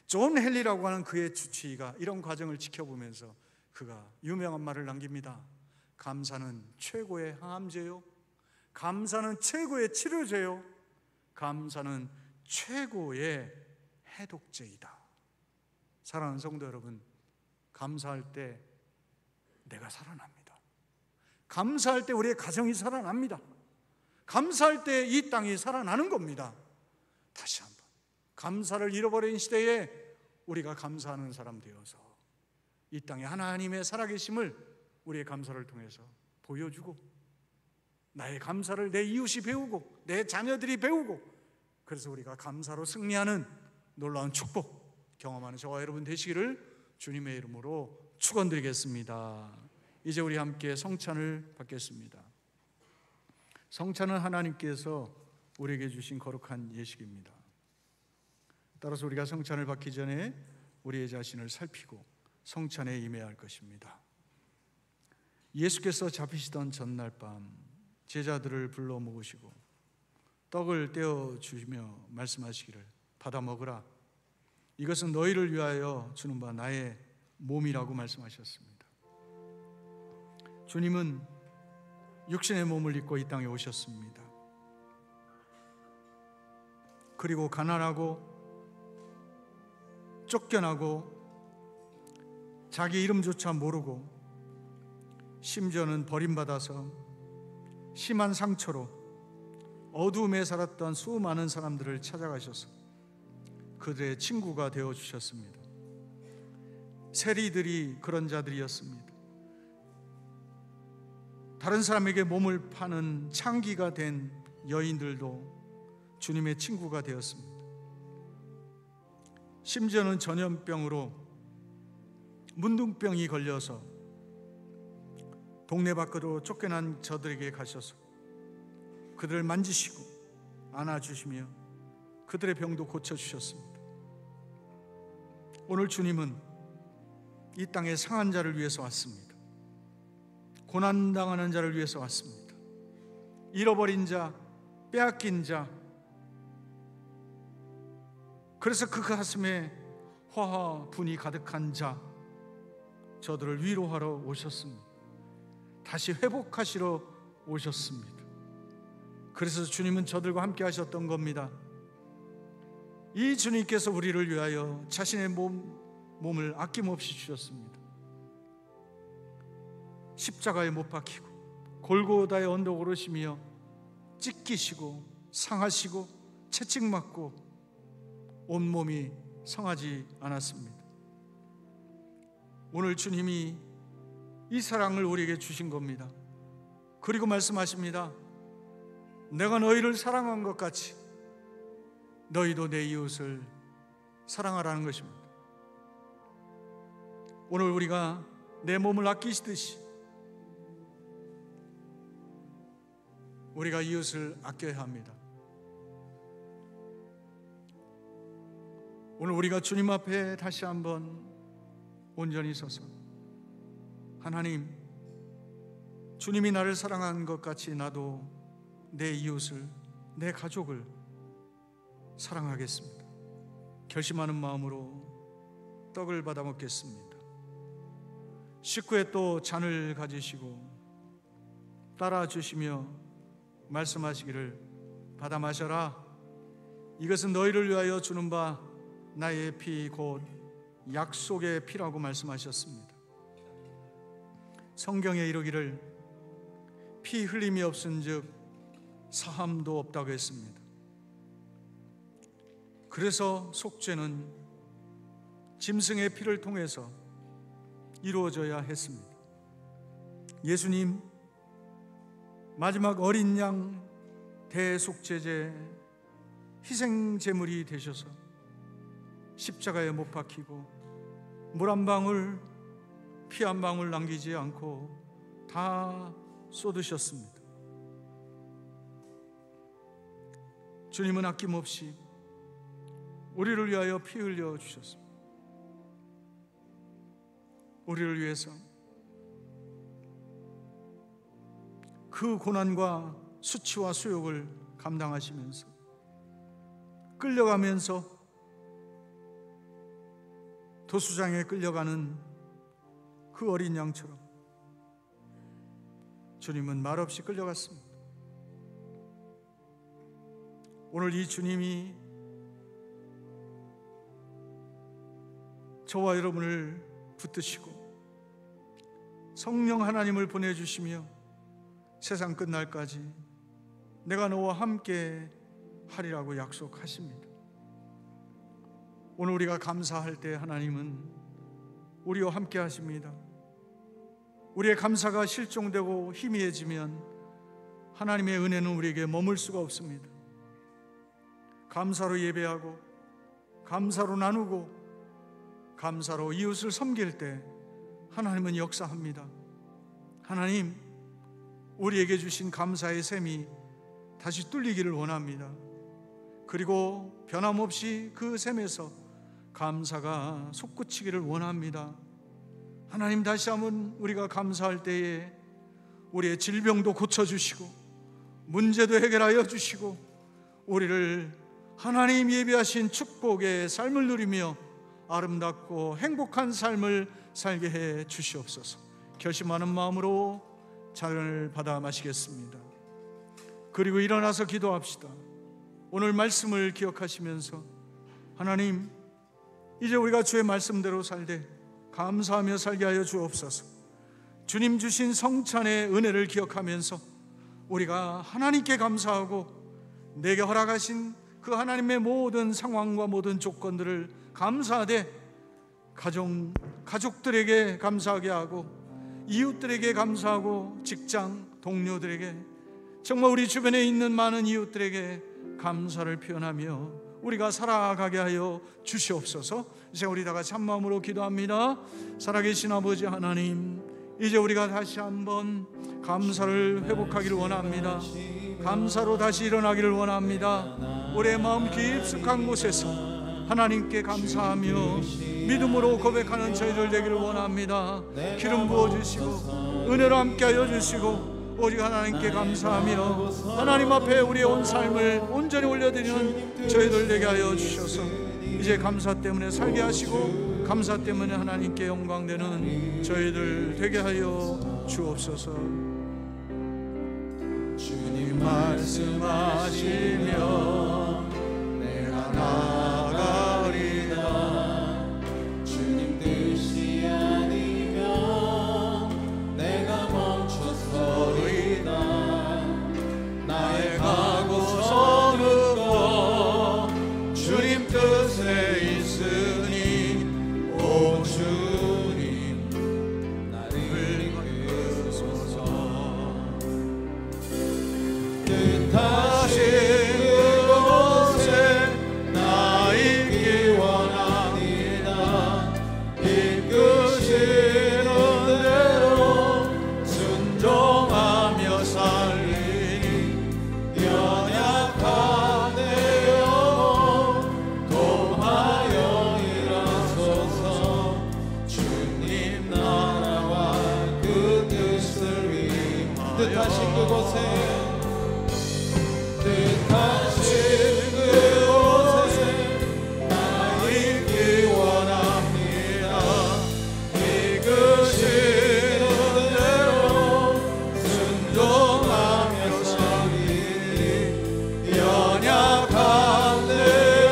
존 헨리라고 하는 그의 주치의가 이런 과정을 지켜보면서 그가 유명한 말을 남깁니다. 감사는 최고의 항암제요, 감사는 최고의 치료제요, 감사는 최고의 해독제이다. 사랑하는 성도 여러분, 감사할 때 내가 살아납니다. 감사할 때 우리의 가정이 살아납니다. 감사할 때 이 땅이 살아나는 겁니다. 다시 한번, 감사를 잃어버린 시대에 우리가 감사하는 사람 되어서 이 땅에 하나님의 살아계심을 우리의 감사를 통해서 보여주고, 나의 감사를 내 이웃이 배우고 내 자녀들이 배우고, 그래서 우리가 감사로 승리하는 놀라운 축복 경험하는 저와 여러분 되시기를 주님의 이름으로 축원드리겠습니다. 이제 우리 함께 성찬을 받겠습니다. 성찬은 하나님께서 우리에게 주신 거룩한 예식입니다. 따라서 우리가 성찬을 받기 전에 우리의 자신을 살피고 성찬에 임해야 할 것입니다. 예수께서 잡히시던 전날 밤 제자들을 불러 모으시고 떡을 떼어 주시며 말씀하시기를, 받아 먹으라, 이것은 너희를 위하여 주는 바 나의 몸이라고 말씀하셨습니다. 주님은 육신의 몸을 입고 이 땅에 오셨습니다. 그리고 가난하고 쫓겨나고 자기 이름조차 모르고 심지어는 버림받아서 심한 상처로 어두움에 살았던 수많은 사람들을 찾아가셔서 그들의 친구가 되어주셨습니다. 세리들이 그런 자들이었습니다. 다른 사람에게 몸을 파는 창기가 된 여인들도 주님의 친구가 되었습니다. 심지어는 전염병으로 문둥병이 걸려서 동네 밖으로 쫓겨난 저들에게 가셔서 그들을 만지시고 안아주시며 그들의 병도 고쳐주셨습니다. 오늘 주님은 이 땅에 상한 자를 위해서 왔습니다. 고난당하는 자를 위해서 왔습니다. 잃어버린 자, 빼앗긴 자, 그래서 그 가슴에 화와 분이 가득한 자, 저들을 위로하러 오셨습니다. 다시 회복하시러 오셨습니다. 그래서 주님은 저들과 함께 하셨던 겁니다. 이 주님께서 우리를 위하여 자신의 몸을 아낌없이 주셨습니다. 십자가에 못 박히고 골고다의 언덕 오르시며 찢기시고 상하시고 채찍맞고 온몸이 상하지 않았습니다. 오늘 주님이 이 사랑을 우리에게 주신 겁니다. 그리고 말씀하십니다. 내가 너희를 사랑한 것 같이 너희도 내 이웃을 사랑하라는 것입니다. 오늘 우리가 내 몸을 아끼시듯이 우리가 이웃을 아껴야 합니다. 오늘 우리가 주님 앞에 다시 한번 온전히 서서 하나님, 주님이 나를 사랑한 것 같이 나도 내 이웃을, 내 가족을 사랑하겠습니다. 결심하는 마음으로 떡을 받아 먹겠습니다. 식구에 또 잔을 가지시고 따라 주시며 말씀하시기를 받아 마셔라. 이것은 너희를 위하여 주는 바 나의 피 곧 약속의 피라고 말씀하셨습니다. 성경에 이르기를 피 흘림이 없은즉 사함도 없다고 했습니다. 그래서 속죄는 짐승의 피를 통해서 이루어져야 했습니다. 예수님 마지막 어린 양 대속죄제 희생제물이 되셔서 십자가에 못 박히고 물 한 방울 피 한 방울 남기지 않고 다 쏟으셨습니다. 주님은 아낌없이 우리를 위하여 피 흘려 주셨습니다. 우리를 위해서 그 고난과 수치와 수욕을 감당하시면서 끌려가면서 도수장에 끌려가는 그 어린 양처럼 주님은 말없이 끌려갔습니다. 오늘 이 주님이 저와 여러분을 붙드시고 성령 하나님을 보내주시며 세상 끝날까지 내가 너와 함께 하리라고 약속하십니다. 오늘 우리가 감사할 때 하나님은 우리와 함께 하십니다. 우리의 감사가 실종되고 희미해지면 하나님의 은혜는 우리에게 머물 수가 없습니다. 감사로 예배하고 감사로 나누고 감사로 이웃을 섬길 때 하나님은 역사합니다. 하나님, 우리에게 주신 감사의 샘이 다시 뚫리기를 원합니다. 그리고 변함없이 그 샘에서 감사가 솟구치기를 원합니다. 하나님, 다시 한번 우리가 감사할 때에 우리의 질병도 고쳐주시고 문제도 해결하여 주시고 우리를 하나님 예비하신 축복의 삶을 누리며 아름답고 행복한 삶을 살게 해 주시옵소서. 결심하는 마음으로 잔을 받아 마시겠습니다. 그리고 일어나서 기도합시다. 오늘 말씀을 기억하시면서 하나님, 이제 우리가 주의 말씀대로 살되 감사하며 살게 하여 주옵소서. 주님 주신 성찬의 은혜를 기억하면서 우리가 하나님께 감사하고 내게 허락하신 그 하나님의 모든 상황과 모든 조건들을 감사하되 가족들에게 감사하게 하고 이웃들에게 감사하고 직장 동료들에게, 정말 우리 주변에 있는 많은 이웃들에게 감사를 표현하며 우리가 살아가게 하여 주시옵소서. 이제 우리 다 같이 한 마음으로 기도합니다. 살아계신 아버지 하나님, 이제 우리가 다시 한번 감사를 회복하기를 원합니다. 감사로 다시 일어나기를 원합니다. 우리의 마음 깊숙한 곳에서 하나님께 감사하며 믿음으로 고백하는 저희들 되기를 원합니다. 기름 부어주시고 은혜로 함께하여 주시고 오직 하나님께 감사하며 하나님 앞에 우리의 온 삶을 온전히 올려드리는 저희들 되게 하여 주셔서 이제 감사 때문에 살게 하시고 감사 때문에 하나님께 영광되는 저희들 되게 하여 주옵소서. 주님 말씀하시며 내가 나가리라. 주님 뜻이 아니면 내가 멈춰서리다. 나의 가고 서는 것 주님 뜻에 있으니 오 주님 나를 이끄소서. 뜻하신 그곳에 나 있기 원합니다. 이끄시는 대로 순종하며 살리니 연약한 내 영혼 도하여 일하소서. 주님 나라와 그 뜻을 위하여 뜻하신 그곳에 나 있기 원합니다. 이끄시는 대로 순종하며 살리니 연약한 내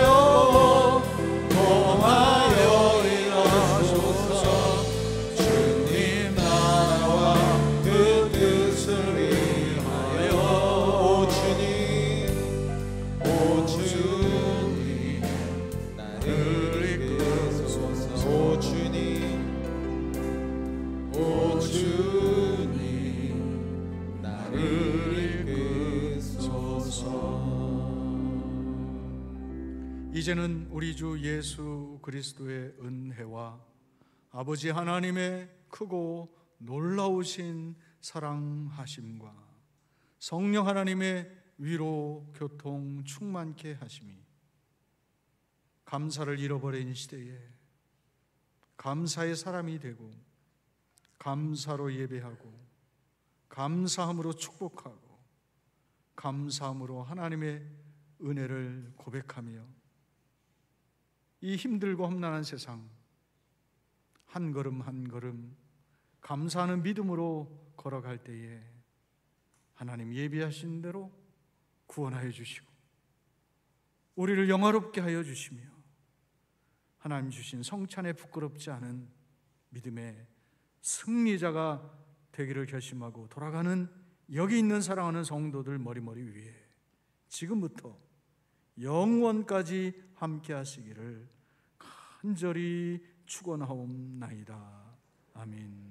영혼 도하여 일하소서. 주님 나라와 그 뜻을 위하여 오 주님 나를 이끄소서. 오 주님 나를 이끄소서. 이제는 우리 주 예수 그리스도의 은혜와 아버지 하나님의 크고 놀라우신 사랑하심과 성령 하나님의 위로 교통 충만케 하심이 감사를 잃어버린 시대에 감사의 사람이 되고 감사로 예배하고 감사함으로 축복하고 감사함으로 하나님의 은혜를 고백하며 이 힘들고 험난한 세상 한 걸음 한 걸음 감사하는 믿음으로 걸어갈 때에 하나님 예비하신 대로 구원하여 주시고 우리를 영화롭게 하여 주시며 하나님 주신 성찬에 부끄럽지 않은 믿음의 승리자가 되기를 결심하고 돌아가는 여기 있는 사랑하는 성도들 머리머리 위에 지금부터 영원까지 함께 하시기를 간절히 축원하옵나이다. 아멘.